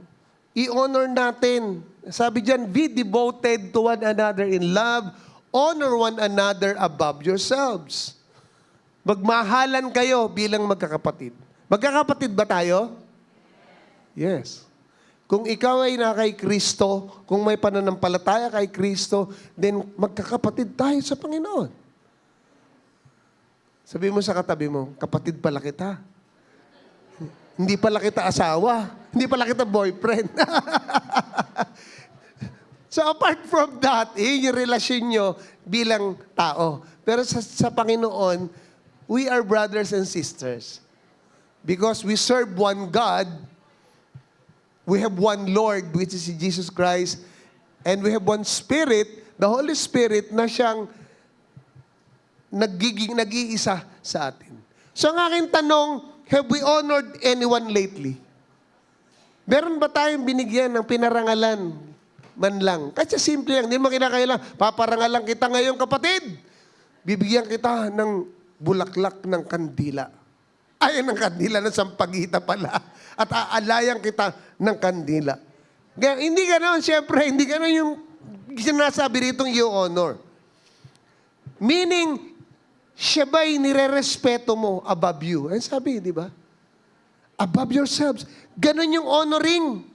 i-honor natin. Sabi diyan, be devoted to one another in love, honor one another above yourselves. Magmahalan kayo bilang magkakapatid. Magkakapatid ba tayo? Yes. Kung ikaw ay na kay Kristo, kung may pananampalataya kay Kristo, then magkakapatid tayo sa Panginoon. Sabi mo sa katabi mo, kapatid pala kita. Hindi pala kita asawa. Hindi pala kita boyfriend. So apart from that, yung relasyon nyo bilang tao. Pero sa Panginoon, we are brothers and sisters. Because we serve one God, we have one Lord, which is Jesus Christ, and we have one Spirit, the Holy Spirit, na siyang nag-iisa sa atin. So ang aking tanong, have we honored anyone lately? Meron ba tayong binigyan ng pinarangalan man lang? Kasi simple lang, hindi mo kinakailangan, paparangalan kita ngayon, kapatid. Bibigyan kita ng bulaklak ng kandila. Ay, ng kandila, ng sampagita pala. At aalayan kita ng kandila. Hindi ganoon, siyempre, hindi ganoon yung sinasabi ritong you honor. Meaning, siya ba'y nire-respeto mo above you? Ay sabi, di ba? Above yourselves. Ganon yung honoring.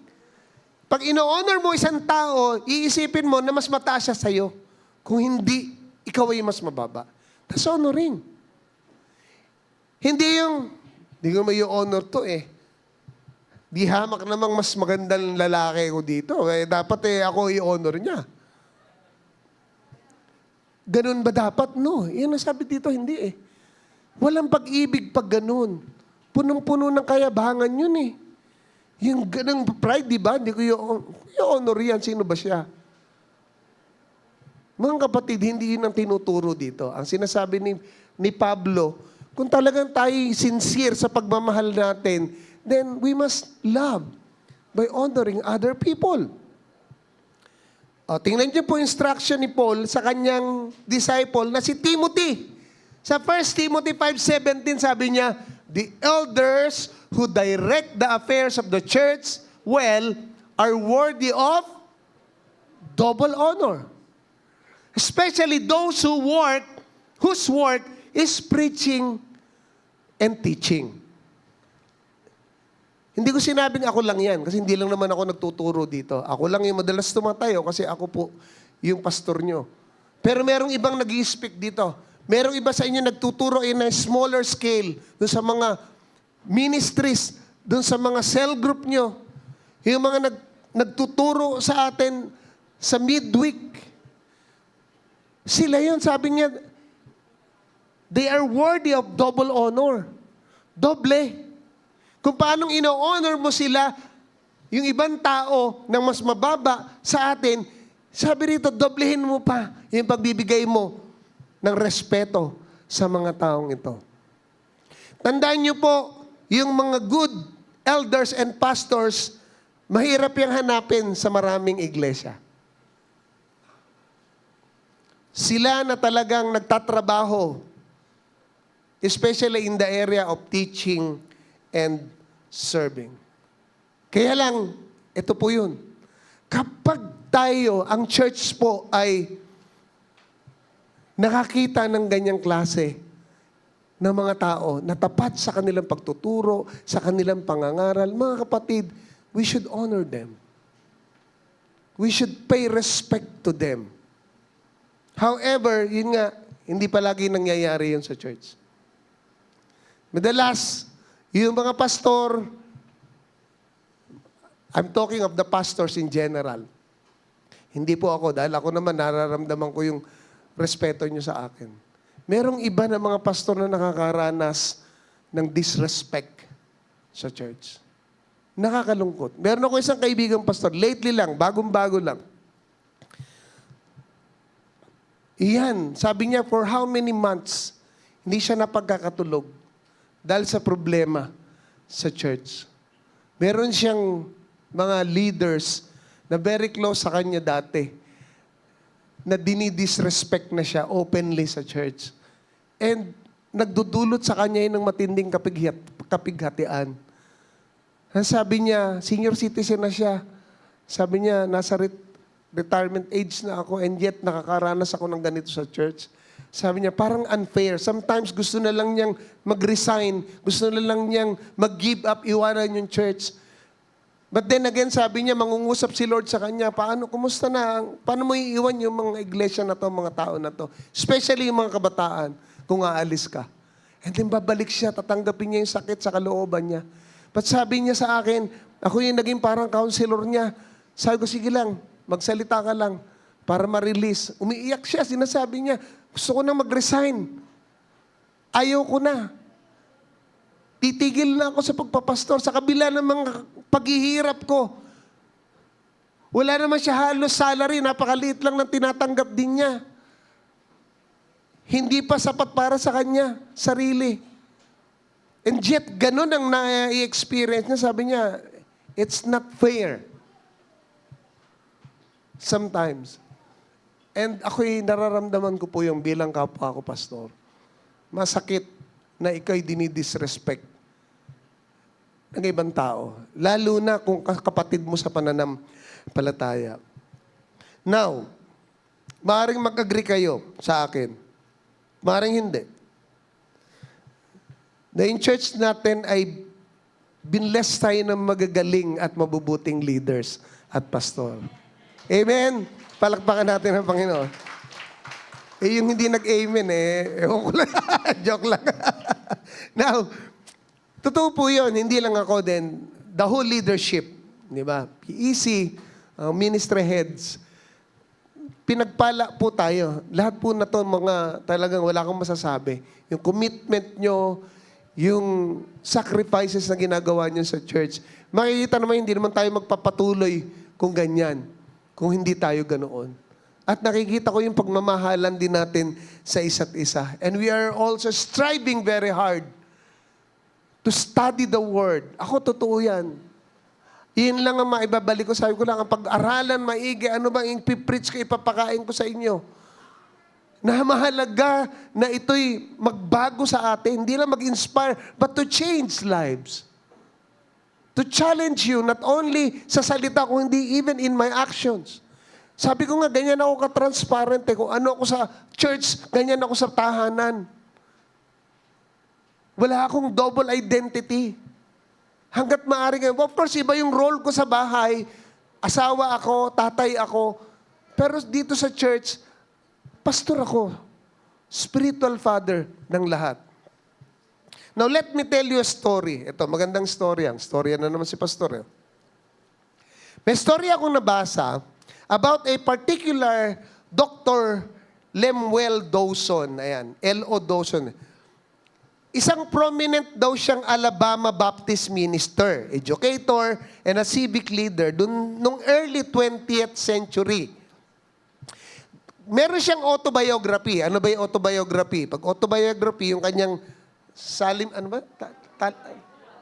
Pag ino-honor mo isang tao, iisipin mo na mas mataas siya sa'yo. Kung hindi, ikaw ay mas mababa. That's honoring. Hindi yung, hindi ko may honor to eh. Di hamak namang mas magandang lalaki ko dito. Eh, dapat ako i-honor niya. Ganun ba dapat? No. Yan ang sabi dito, hindi eh. Walang pag-ibig pag ganun. Punong-puno ng kayabangan yun eh. Yung ganang pride, di ba? Hindi ko i-honor yan. Sino ba siya? Mga kapatid, hindi yun ang tinuturo dito. Ang sinasabi ni Pablo, kung talagang tayo sincere sa pagmamahal natin, then we must love by honoring other people. Tingnan niyo po instruction ni Paul sa kanyang disciple na si Timothy. Sa 1 Timothy 5:17 sabi niya, the elders who direct the affairs of the church well are worthy of double honor. Especially those whose work is preaching and teaching. Hindi ko sinabing ako lang yan, kasi hindi lang naman ako nagtuturo dito. Ako lang yung madalas tumatayo kasi ako po yung pastor nyo. Pero merong ibang nag-i-speak dito. Merong iba sa inyo nagtuturo in a smaller scale, dun sa mga ministries, dun sa mga cell group nyo. Yung mga nagtuturo sa atin sa midweek. Sila yun, sabi niya, they are worthy of double honor. Doble. Kung paanong ino-honor mo sila, yung ibang tao ng mas mababa sa atin, sabi rito, doblehin mo pa yung pagbibigay mo ng respeto sa mga taong ito. Tandaan niyo po, yung mga good elders and pastors, mahirap yung hanapin sa maraming iglesia. Sila na talagang nagtatrabaho, especially in the area of teaching and serving. Kaya lang, ito po yun. Kapag tayo, ang church po ay nakakita ng ganyang klase ng mga tao na tapat sa kanilang pagtuturo, sa kanilang pangangaral, mga kapatid, we should honor them. We should pay respect to them. However, yun nga, hindi palagi nangyayari yun sa church. Madalas, yung mga pastor, I'm talking of the pastors in general. Hindi po ako, dahil ako naman nararamdaman ko yung respeto nyo sa akin. Merong iba na mga pastor na nakakaranas ng disrespect sa church. Nakakalungkot. Meron ako isang kaibigang pastor, lately lang, bagong-bago lang. Iyan, sabi niya, for how many months, hindi siya napagkakatulog dahil sa problema sa church. Meron siyang mga leaders na very close sa kanya dati, na dinidisrespect na siya openly sa church. And nagdudulot sa kanya yun ng matinding kapighatian. Sabi niya, senior citizen na siya. Sabi niya, nasa retirement age na ako and yet nakakaranas ako ng ganito sa church. Sabi niya, parang unfair. Sometimes gusto na lang niyang mag-resign. Gusto na lang niyang mag-give up, iwanan yung church. But then again, sabi niya, mangungusap si Lord sa kanya, kumusta na? Paano mo iiwan yung mga iglesia na to, mga tao na to? Especially yung mga kabataan, kung aalis ka. And then babalik siya, tatanggapin niya yung sakit sa kalooban niya. But sabi niya sa akin, ako yung naging parang counselor niya. Sabi ko, sige lang, magsalita ka lang para ma-release. Umiiyak siya, sinasabi niya, gusto ko na mag-resign. Ayaw ko na. Titigil na ako sa pagpapastor sa kabila ng mga paghihirap ko. Wala naman siya halos salary, napakaliit lang ng tinatanggap din niya. Hindi pa sapat para sa kanya, sarili. And yet, ganun ang na-experience niya. Sabi niya, it's not fair. Sometimes. And ako'y nararamdaman ko po yung bilang kapwa ko, pastor. Masakit na ikaw'y dinidisrespect ng ibang tao. Lalo na kung kapatid mo sa pananampalataya. Now, maaaring mag-agree kayo sa akin. Maaaring hindi. Na yung church natin ay binless tayo ng magagaling at mabubuting leaders at pastor. Amen? Palakpakan natin ang Panginoon. Yung hindi nag-amen ewan ko lang. Joke lang. Now, totoo po yun. Hindi lang ako din. The whole leadership, di ba? PEC, ministry heads, pinagpala po tayo. Lahat po na to mga talagang wala akong masasabi. Yung commitment nyo, yung sacrifices na ginagawa nyo sa church. Makikita naman, hindi naman tayo magpapatuloy kung ganyan. Kung hindi tayo ganoon. At nakikita ko yung pagmamahalan din natin sa isa't isa. And we are also striving very hard to study the Word. Ako, totoo yan. Iyon lang ang maibabalik ko. Sabi ko lang, ang pag-aralan, maigi, ano bang ipipreach ko, ipapakain ko sa inyo. Na mahalaga na ito'y magbago sa atin. Hindi lang mag-inspire, but to change lives. To challenge you, not only sa salita, kundi even in my actions. Sabi ko nga, ganyan ako ka-transparent. Kung ano ako sa church, ganyan ako sa tahanan. Wala akong double identity. Hanggat maaari ngayon. Of course, iba yung role ko sa bahay. Asawa ako, tatay ako. Pero dito sa church, pastor ako. Spiritual father ng lahat. Now, let me tell you a story. Ito, magandang story yan. Storya na naman si pastor. May story akong nabasa about a particular Dr. Lemuel Dawson. Ayan, L.O. Dawson. Isang prominent daw siyang Alabama Baptist minister, educator, and a civic leader nung early 20th century. Meron siyang autobiography. Ano ba yung autobiography? Pag autobiography, yung kanyang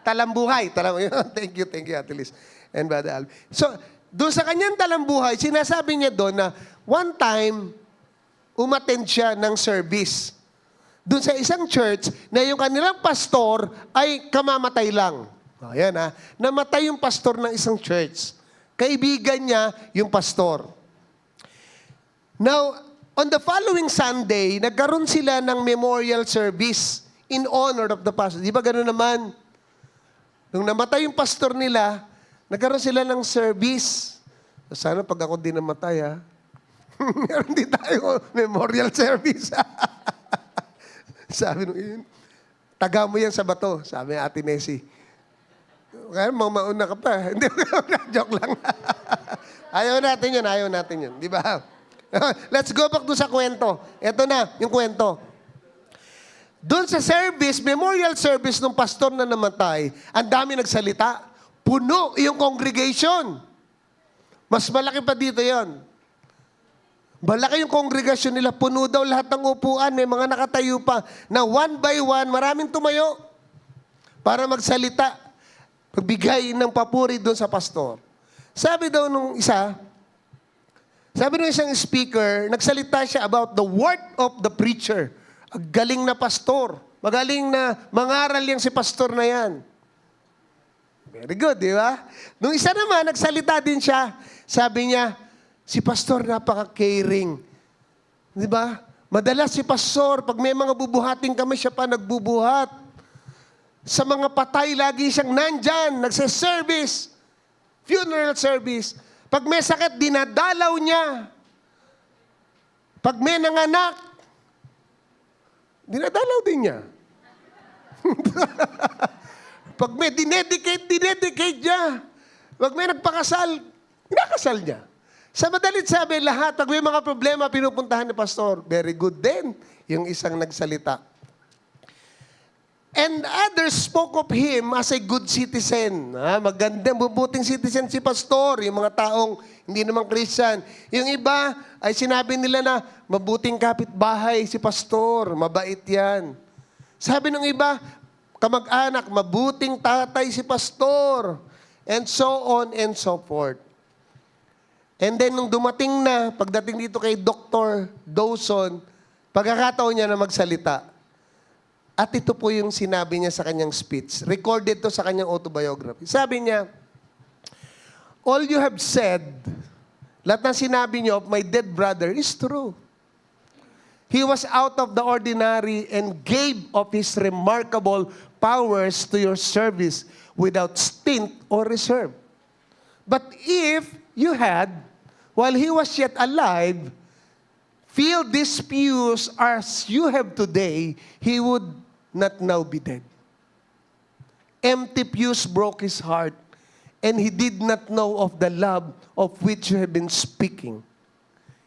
talambuhay. Thank you, Ate Liz. And Brother Alvin. So, doon sa kanyang talambuhay, sinasabi niya doon na one time, umattend siya ng service. Doon sa isang church na yung kanilang pastor ay kamamatay lang. Ayan ha. Namatay yung pastor ng isang church. Kaibigan niya yung pastor. Now, on the following Sunday, nagkaroon sila ng memorial service in honor of the pastor. Di ba gano'n naman? Nung namatay yung pastor nila, nagkaroon sila ng service. Sana pag ako din namatay, ha? Meron din tayo memorial service. Sabi nung yun, taga mo yan sa bato, sabi ni Ate Nessie. Kaya mauna ka pa. Hindi, joke lang. Ayaw natin yun. Di ba? Let's go back to sa kwento. Ito na, yung kwento. Doon sa service, memorial service ng pastor na namatay, ang dami nagsalita. Puno yung congregation. Mas malaki pa dito yon. Malaki yung congregation nila. Puno daw lahat ng upuan. May mga nakatayo pa na one by one, maraming tumayo para magsalita. Pagbigay ng papuri doon sa pastor. Sabi daw nung isang speaker, nagsalita siya about the work of the preacher. Ang galing na pastor. Magaling na mangaral yang si pastor na yan. Very good, di ba? Nung isa naman, nagsalita din siya. Sabi niya, si pastor napaka-caring. Di ba? Madalas si pastor, pag may mga bubuhating kami, siya pa nagbubuhat. Sa mga patay, lagi siyang nandyan, nagse-service, funeral service. Pag may sakit, dinadalaw niya. Pag may nanganak, dinadalaw din niya. Pag may dinedicate niya. Pag may nagpakasal, inakasal niya. Sa madalit sabi, lahat, pag may mga problema, pinupuntahan ni pastor. Very good din, yung isang nagsalita. And others spoke of him as a good citizen. Maganda, mabuting citizen si pastor, yung mga taong hindi naman Christian. Yung iba ay sinabi nila na mabuting kapitbahay si pastor, mabait yan. Sabi ng iba, kamag-anak, mabuting tatay si pastor. And so on and so forth. And then nung dumating na, pagdating dito kay Dr. Dawson, pagkakataon niya na magsalita. At ito po yung sinabi niya sa kanyang speech. Recorded to sa kanyang autobiography. Sabi niya, all you have said, lahat ng sinabi niyo of my dead brother is true. He was out of the ordinary and gave of his remarkable powers to your service without stint or reserve. But if you had, while he was yet alive, filled these pews as you have today, he would not now be dead. Empty pews broke his heart, and he did not know of the love of which you have been speaking.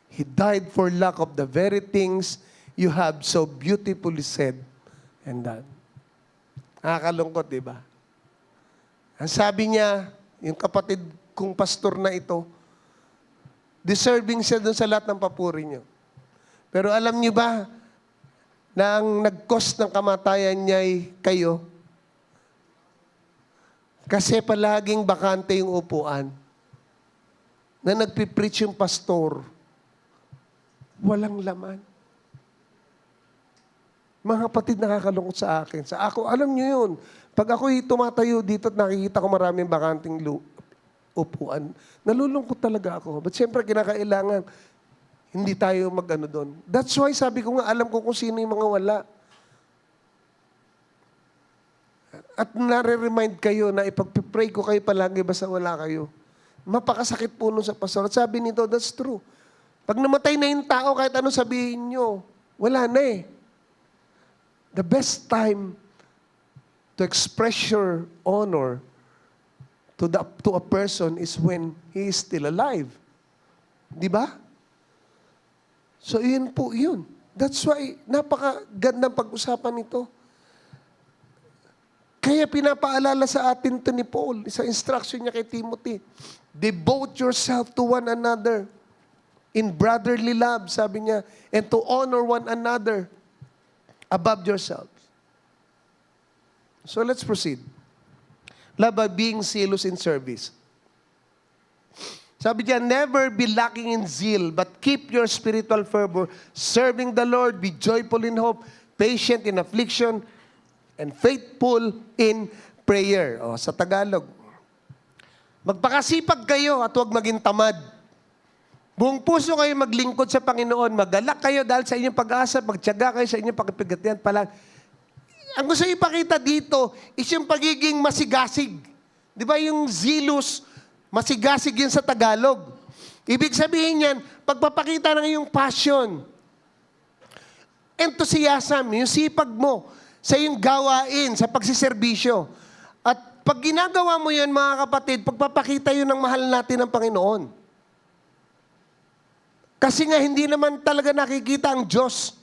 He died for lack of the very things you have so beautifully said and done. Nakakalungkot, di ba? Ang sabi niya, yung kapatid kong pastor na ito, deserving siya dun sa lahat ng papuri niyo. Pero alam niyo ba, na ang nag-cause ng kamatayan niya ay kayo? Kasi palaging bakante yung upuan. Na nagpipreach yung pastor, walang laman. Mga kapatid, nakakalungkot sa akin. Sa ako, alam niyo yun. Pag ako'y tumatayo dito at nakikita ko maraming bakanting upuan, nalulungkot talaga ako. But siyempre, kinakailangan, hindi tayo mag-ano doon. That's why sabi ko nga, alam ko kung sino yung mga wala. At nare-remind kayo na ipag-pray ko kayo palagi basta wala kayo. Mapakasakit po nun sa pastor. At sabi nito, that's true. Pag namatay na yung tao, kahit ano sabihin nyo, wala na eh. The best time to express your honor to a person is when he is still alive. Di ba? So, yun po yun. That's why, napakagandang pag-usapan ito. Kaya pinapaalala sa atin to ni Paul, sa instruction niya kay Timothy, devote yourself to one another in brotherly love, sabi niya, and to honor one another above yourselves. So, let's proceed. Love by being zealous in service. Sabi niya, never be lacking in zeal, but keep your spiritual fervor, serving the Lord, be joyful in hope, patient in affliction, and faithful in prayer. O, sa Tagalog. Magpakasipag kayo at huwag maging tamad. Buong puso kayo maglingkod sa Panginoon. Magalak kayo dahil sa inyong pag-asa. Magtiyaga kayo sa inyong pagpigatian palang. Ang gusto ipakita dito is yung pagiging masigasig. Di ba yung zealous, masigasig yun sa Tagalog. Ibig sabihin yan, pagpapakita ng iyong passion, enthusiasm, yung sipag mo sa iyong gawain, sa pagsiservisyo. At pag ginagawa mo yan, mga kapatid, pagpapakita yun ng mahal natin ng Panginoon. Kasi nga, hindi naman talaga nakikita ang Diyos.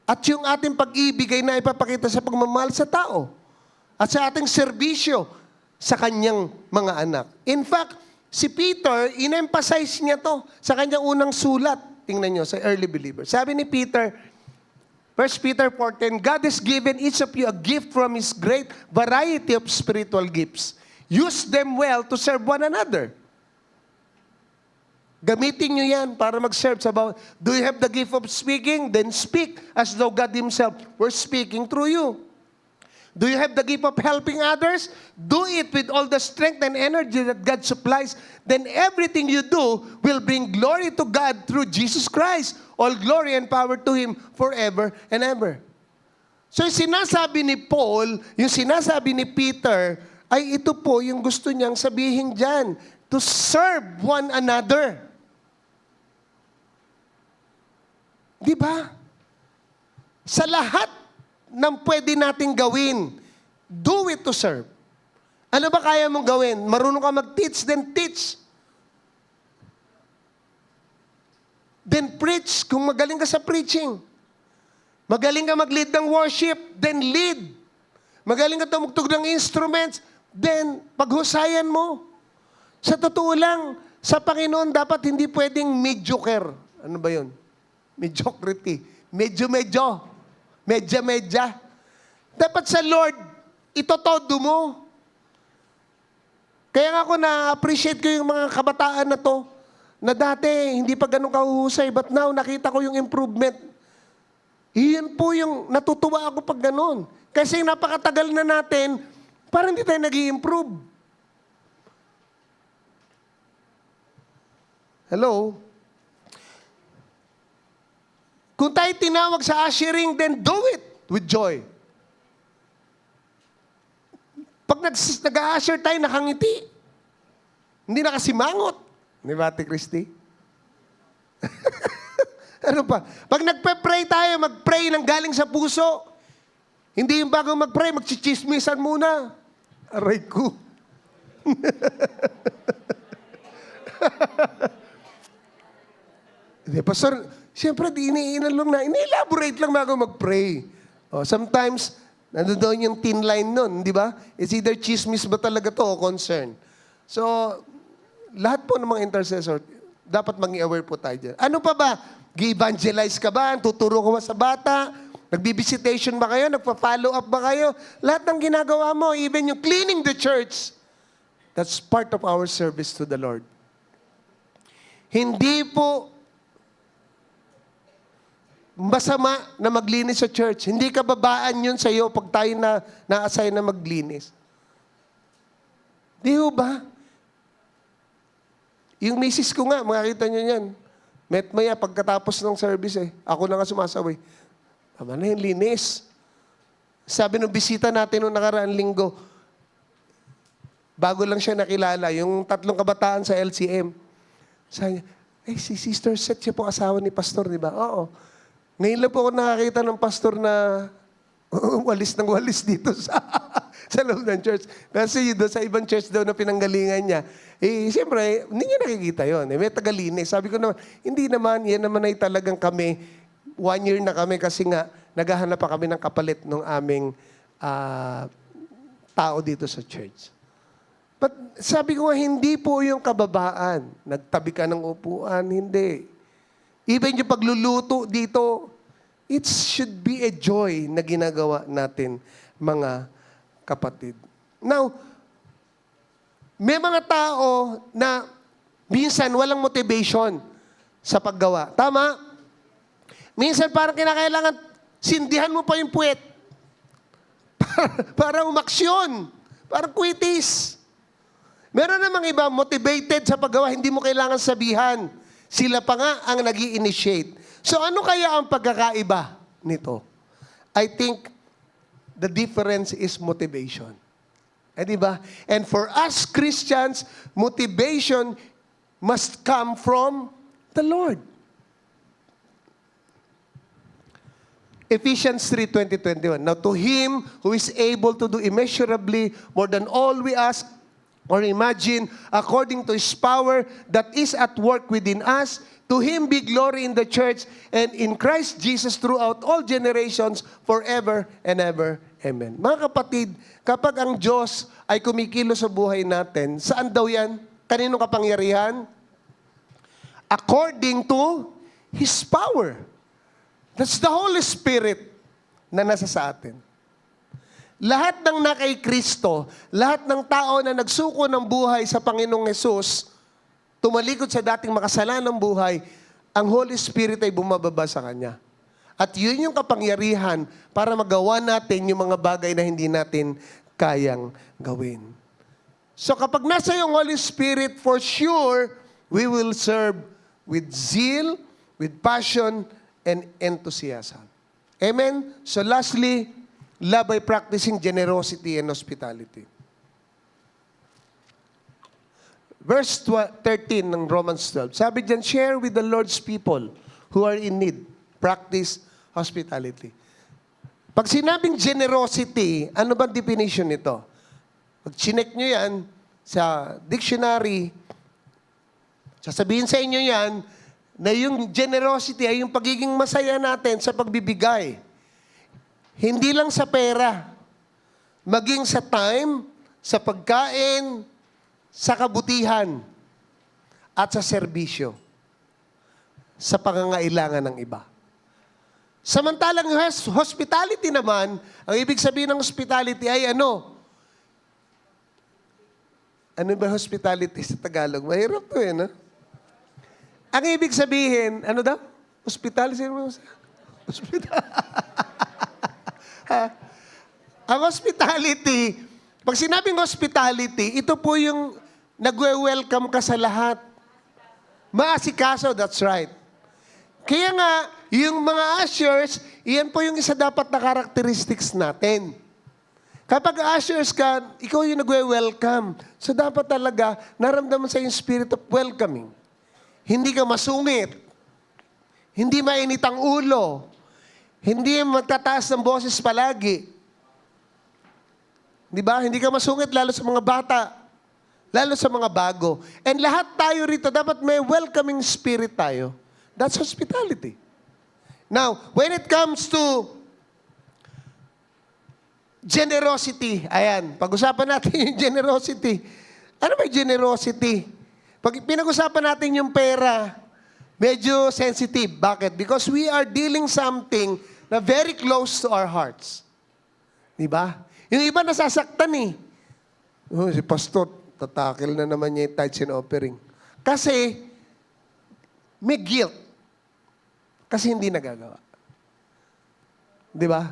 At yung ating pag-ibig ay naipapakita sa pagmamahal sa tao. At sa ating serbisyo sa kanyang mga anak. In fact, si Peter, in-emphasize niya to sa kanyang unang sulat. Tingnan nyo, sa early believers. Sabi ni Peter, 1 Peter 4:10, God has given each of you a gift from His great variety of spiritual gifts. Use them well to serve one another. Gamitin nyo yan para mag-serve sa bawat. Do you have the gift of speaking? Then speak as though God Himself were speaking through you. Do you have the gift of helping others? Do it with all the strength and energy that God supplies. Then everything you do will bring glory to God through Jesus Christ. All glory and power to Him forever and ever. So yung sinasabi ni Paul, yung sinasabi ni Peter, ay ito po yung gusto niyang sabihin dyan. To serve one another. Di ba? Sa lahat ng pwede nating gawin, do it to serve. Ano ba kaya mong gawin? Marunong ka mag-teach, then teach. Then preach, kung magaling ka sa preaching. Magaling ka mag-lead ng worship, then lead. Magaling ka tumugtog ng instruments, then paghusayan mo. Sa totoo lang, sa Panginoon dapat hindi pwedeng mediocre. Ano ba yun? Mediocrity. Medyo-medyo. Medya-medya. Dapat sa Lord, itotodo mo. Kaya nga ako na-appreciate ko yung mga kabataan na to, na dati hindi pa ganun kahuhusay, but now nakita ko yung improvement. Iyon po yung natutuwa ako pag ganun. Kasi napakatagal na natin, parang hindi tayo nag-i-improve. Hello? Kung tayo tinawag sa ushering, then do it with joy. Pag nag-usher tayo, nakangiti. Hindi nakasimangot. Di ba, Ate Christy? Ano pa? Pag nagpe-pray tayo, mag-pray ng galing sa puso. Hindi yung bago mag-pray, magchichismisan muna. Aray ko. Hindi, Pastor, siyempre, ini-elaborate lang bago mag-pray. Sometimes, nandoon yung thin line nun, di ba? It's either chismis ba talaga to o concern. So, lahat po ng mga intercessor, dapat maging aware po tayo dyan. Ano pa ba? Gi-evangelize ka ba? Tuturo ka ba sa bata? Nagbi-visitation ba kayo? Nagpa-follow up ba kayo? Lahat ng ginagawa mo, even yung cleaning the church, that's part of our service to the Lord. Hindi po masama na maglinis sa church. Hindi kababaan yun sa iyo pag tayo na-assign na maglinis. Di ba? Yung misis ko nga, makakita nyo yan. Maya pagkatapos ng service ako na nga sumasaway. Tama na yung linis. Sabi nung bisita natin nung nakaraang linggo, bago lang siya nakilala, yung 3 kabataan sa LCM. Sabi niya, si Sister Seth siya po asawa ni Pastor, di ba? Oo. Ngayon lang po ako nakakita ng pastor na walis ng walis dito sa loob ng church. Kasi doon sa ibang church daw na pinanggalingan niya, siyempre, hindi niya nakikita yun. May tagalinis. Sabi ko naman, hindi naman, yan naman ay talagang kami. 1 year na kami kasi nga, naghahanap pa kami ng kapalit ng aming tao dito sa church. But sabi ko nga, hindi po yung kababaan. Nagtabi ka ng upuan, hindi. Even yung pagluluto dito, it should be a joy na ginagawa natin, mga kapatid. Now, may mga tao na minsan walang motivation sa paggawa. Tama? Minsan parang kinakailangan sindihan mo pa yung puwet para umaksyon. Para quitis. Meron namang iba motivated sa paggawa, hindi mo kailangan sabihan. Sila pa nga ang nag-i-initiate. So ano kaya ang pagkakaiba nito? I think the difference is motivation. Di ba? And for us Christians, motivation must come from the Lord. Ephesians 3:20-21. Now to Him who is able to do immeasurably more than all we ask or imagine, according to His power that is at work within us, to Him be glory in the church and in Christ Jesus throughout all generations, forever and ever. Amen. Mga kapatid, kapag ang Diyos ay kumikilos sa buhay natin, saan daw yan? Kaninong kapangyarihan? According to His power. That's the Holy Spirit na nasa sa atin. Lahat ng nakay Kristo, lahat ng tao na nagsuko ng buhay sa Panginoong Hesus, tumalikod sa dating makasalanang buhay, ang Holy Spirit ay bumababa sa Kanya. At yun yung kapangyarihan para magawa natin yung mga bagay na hindi natin kayang gawin. So kapag nasa yung Holy Spirit, for sure, we will serve with zeal, with passion, and enthusiasm. Amen? So lastly, love by practicing generosity and hospitality. Verse 13 ng Romans 12. Sabi dyan, share with the Lord's people who are in need. Practice hospitality. Pag sinabing generosity, ano ba definition nito? Pag chinek nyo yan sa dictionary, sasabihin sa inyo yan, na yung generosity ay yung pagiging masaya natin sa pagbibigay. Hindi lang sa pera, maging sa time, sa pagkain, sa kabutihan, at sa serbisyo, sa pangangailangan ng iba. Samantalang hospitality naman, ang ibig sabihin ng hospitality ay ano? Ano ba hospitality sa Tagalog? Mahirap to no? Ang ibig sabihin, ano daw? Hospitality? Hospital. Ang hospitality, pag sinabing hospitality, ito po yung nagwe-welcome ka sa lahat. Maasikaso, that's right. Kaya nga, yung mga ushers, iyan po yung isa dapat na characteristics natin. Kapag ushers ka, ikaw yung nagwe-welcome. So dapat talaga, naramdaman sa yung spirit of welcoming. Hindi ka masungit. Hindi mainit ang ulo. Hindi magtataas ng boses palagi. Di ba? Hindi ka masungit lalo sa mga bata. Lalo sa mga bago. And lahat tayo rito, dapat may welcoming spirit tayo. That's hospitality. Now, when it comes to generosity, ayan, pag-usapan natin yung generosity. Ano ba yung generosity? Pag pinag-usapan natin yung pera, medyo sensitive. Bakit? Because we are dealing something na very close to our hearts. Di ba? Yung iba nasasaktan Oh, si pastor, tatakil na naman niya yung tithes and offering. Kasi, may guilt. Kasi hindi nagagawa. Di ba?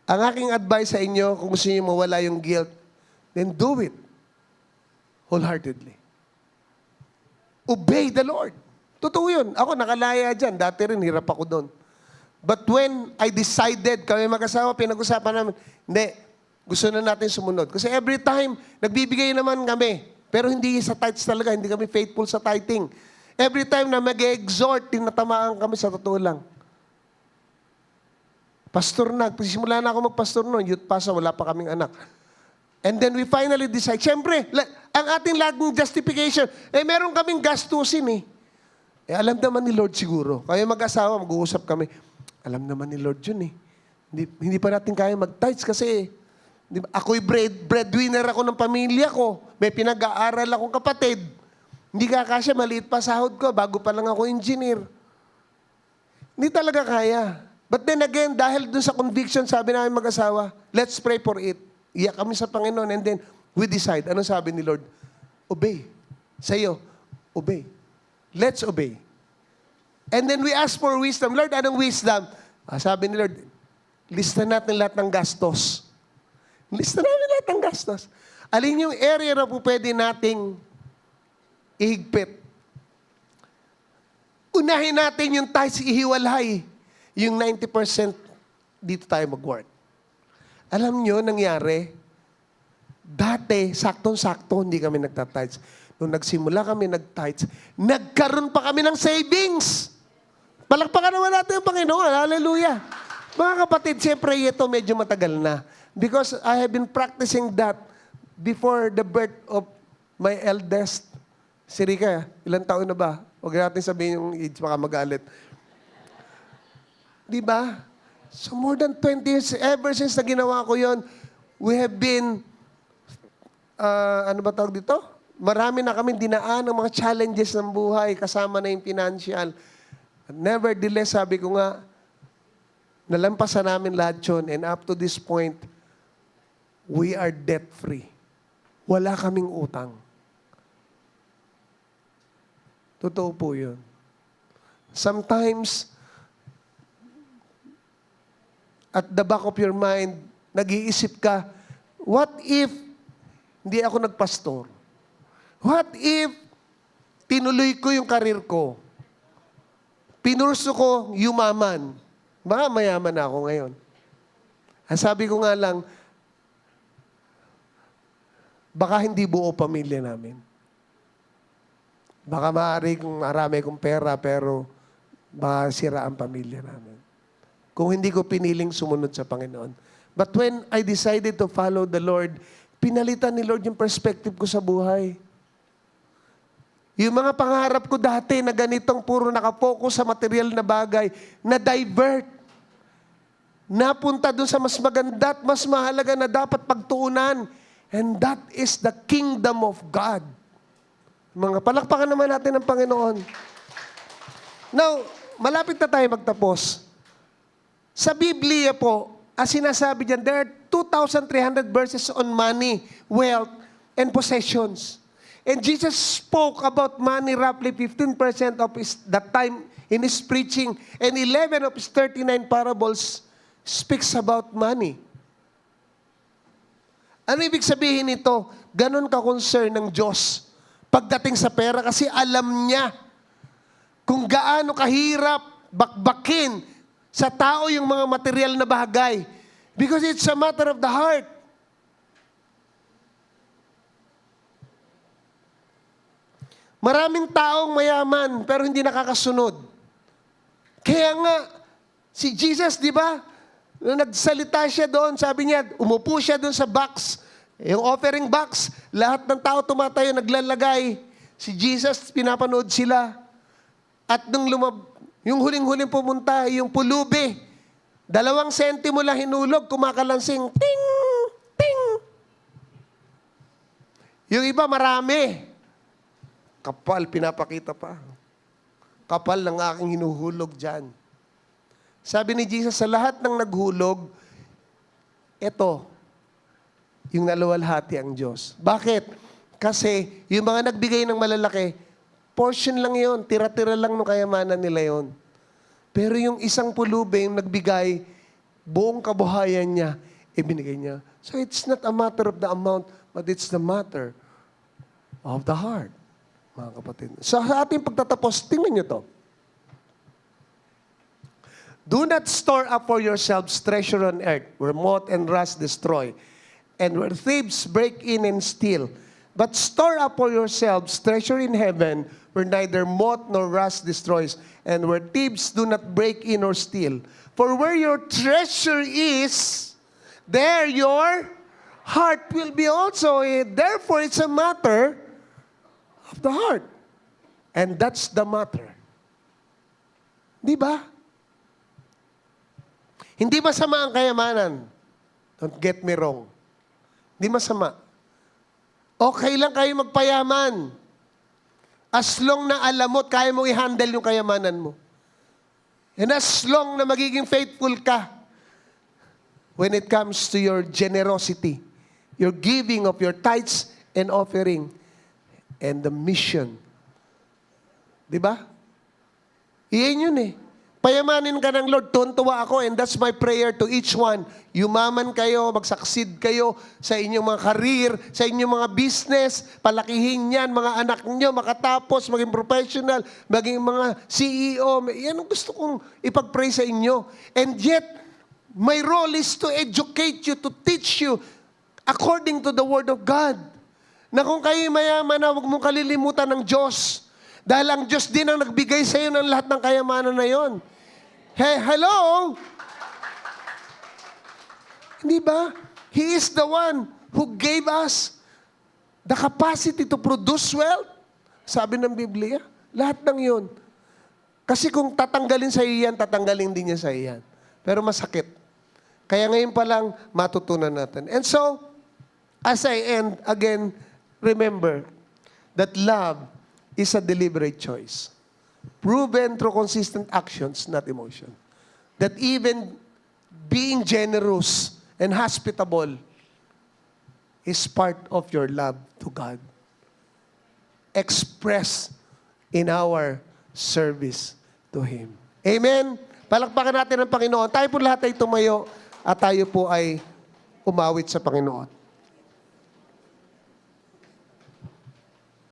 Ang aking advice sa inyo, kung gusto niyo mawala yung guilt, then do it. Wholeheartedly. Obey the Lord. Totoo yun. Ako nakalaya dyan. Dati rin, hirap ako doon. But when I decided, kami mag-asawa, pinag-usapan namin, hindi, gusto na natin sumunod. Kasi every time, nagbibigay naman kami. Pero hindi sa tithes talaga, hindi kami faithful sa tithing. Every time na mag-exhort, tinatamaan kami sa totoo lang. Pastor na, simula na ako magpastor noon, youth pastor, wala pa kaming anak. And then we finally decide, siyempre, ang ating laging justification, meron kaming gastusin alam naman ni Lord siguro. Kaya mag-asawa, mag-uusap kami, alam naman ni Lord yun Hindi pa natin kaya mag-tithes kasi, ako'y breadwinner ako ng pamilya ko. May pinag-aaral akong kapatid. Hindi kakasya, maliit pa sahod ko, bago pa lang ako engineer. Hindi talaga kaya. But then again, dahil dun sa conviction, sabi namin mag-asawa, let's pray for it. Iyak kami sa Panginoon and then we decide. Ano sabi ni Lord? Obey. Sa'yo, obey. Let's obey. And then we ask for wisdom. Lord, anong wisdom? Sabi ni Lord, lista natin lahat ng gastos. Lista namin lahat ng gastos. Alin yung area na po pwede nating ihigpit? Unahin natin yung tithes, ihiwalay. Yung 90% dito tayo mag-work. Alam nyo, nangyari, dati, saktong-sakto, hindi kami nagtatides. Nung nagsimula kami nag-tides, nagkaroon pa kami ng savings. Palakpakan naman natin yung Panginoon. Hallelujah. Mga kapatid, siyempre ito medyo matagal na. Because I have been practicing that before the birth of my eldest. Si Rika, ilang taon na ba? Huwag natin sabihin yung age, baka magalit. Di ba? So more than 20 years, ever since na ginawa ko yon, we have been, ano ba tawag dito? Marami na kami dinaan ng mga challenges ng buhay, kasama na yung financial. Nevertheless, sabi ko nga, nalampasan namin lahat yun, and up to this point, we are debt-free. Wala kaming utang. Totoo po yun. Sometimes, at the back of your mind, nag-iisip ka, what if hindi ako nagpastor? What if tinuloy ko yung karir ko? Pinurso ko yumaman. Baka mayaman na ako ngayon. Ang sabi ko nga lang, baka hindi buo pamilya namin. Baka maaari kung marami kong pera, pero baka sira ang pamilya namin. Kung hindi ko piniling sumunod sa Panginoon. But when I decided to follow the Lord, pinalitan ni Lord yung perspective ko sa buhay. Yung mga pangarap ko dati na ganitong puro nakapokus sa material na bagay, na divert. Napunta dun sa mas maganda at mas mahalaga na dapat pagtuunan. And that is the kingdom of God. Mga palakpakan naman natin ng Panginoon. Now, malapit na tayo magtapos. Sa Biblia po, as sinasabi dyan, there are 2,300 verses on money, wealth, and possessions. And Jesus spoke about money roughly 15% of that time in His preaching, and 11 of His 39 parables speaks about money. Ano ibig sabihin nito? Ganon ka-concern ng Diyos pagdating sa pera kasi alam niya kung gaano kahirap bakbakin sa tao yung mga material na bagay. Because it's a matter of the heart. Maraming taong mayaman pero hindi nakakasunod. Kaya nga, si Jesus, di ba? Nung nagsalita siya doon, sabi niya, umupo siya doon sa box, yung offering box, lahat ng tao tumatayo, naglalagay. Si Jesus, pinapanood sila. At nung yung huling-huling pumunta, yung pulubi, 2 sentimo lang hinulog, kumakalansing, ting, ting. Yung iba, marami. Kapal, pinapakita pa. Kapal ng aking hinuhulog dyan. Sabi ni Jesus, sa lahat ng naghulog, ito, yung naluwalhati ang Diyos. Bakit? Kasi yung mga nagbigay ng malalaki, portion lang yon, tira-tira lang ng kayamanan nila yon. Pero yung isang pulubi, yung nagbigay, buong kabuhayan niya, ibinigay niya. So it's not a matter of the amount, but it's the matter of the heart. Mga kapatid. So sa ating pagtatapos, tingnan nyo to. Do not store up for yourselves treasure on earth, where moth and rust destroy, and where thieves break in and steal. But store up for yourselves treasure in heaven, where neither moth nor rust destroys, and where thieves do not break in or steal. For where your treasure is, there your heart will be also. Therefore, it's a matter of the heart. And that's the matter. Di ba? Hindi masama ang kayamanan. Don't get me wrong. Hindi masama. Okay lang kayo magpayaman. As long na alam mo at kaya mo i-handle yung kayamanan mo. And as long na magiging faithful ka when it comes to your generosity, your giving of your tithes and offering, and the mission. Di ba? Iyan yun eh. Payamanin ka ng Lord, tuntua ako, and that's my prayer to each one. Yumaman kayo, mag-succeed kayo sa inyong mga career, sa inyong mga business, palakihin yan, mga anak nyo, makatapos, maging professional, maging mga CEO. Yan ang gusto kong ipag-pray sa inyo. And yet, my role is to educate you, to teach you according to the Word of God. Na kung kayo mayaman na, huwag mong kalilimutan ng Diyos. Dahil ang Diyos din ang nagbigay sa iyo ng lahat ng kayamanan na yon. Hey, hello? Hindi ba? He is the one who gave us the capacity to produce wealth. Sabi ng Biblia, lahat ng yun. Kasi kung tatanggalin sa iyo yan, tatanggalin din niya sa iyo yan. Pero masakit. Kaya ngayon pa lang, matutunan natin. And so, as I end, again, remember that love is a deliberate choice. Proven through consistent actions, not emotion. That even being generous and hospitable is part of your love to God. Expressed in our service to Him. Amen? Palakpakan natin ang Panginoon. Tayo po lahat ay tumayo at tayo po ay umawit sa Panginoon.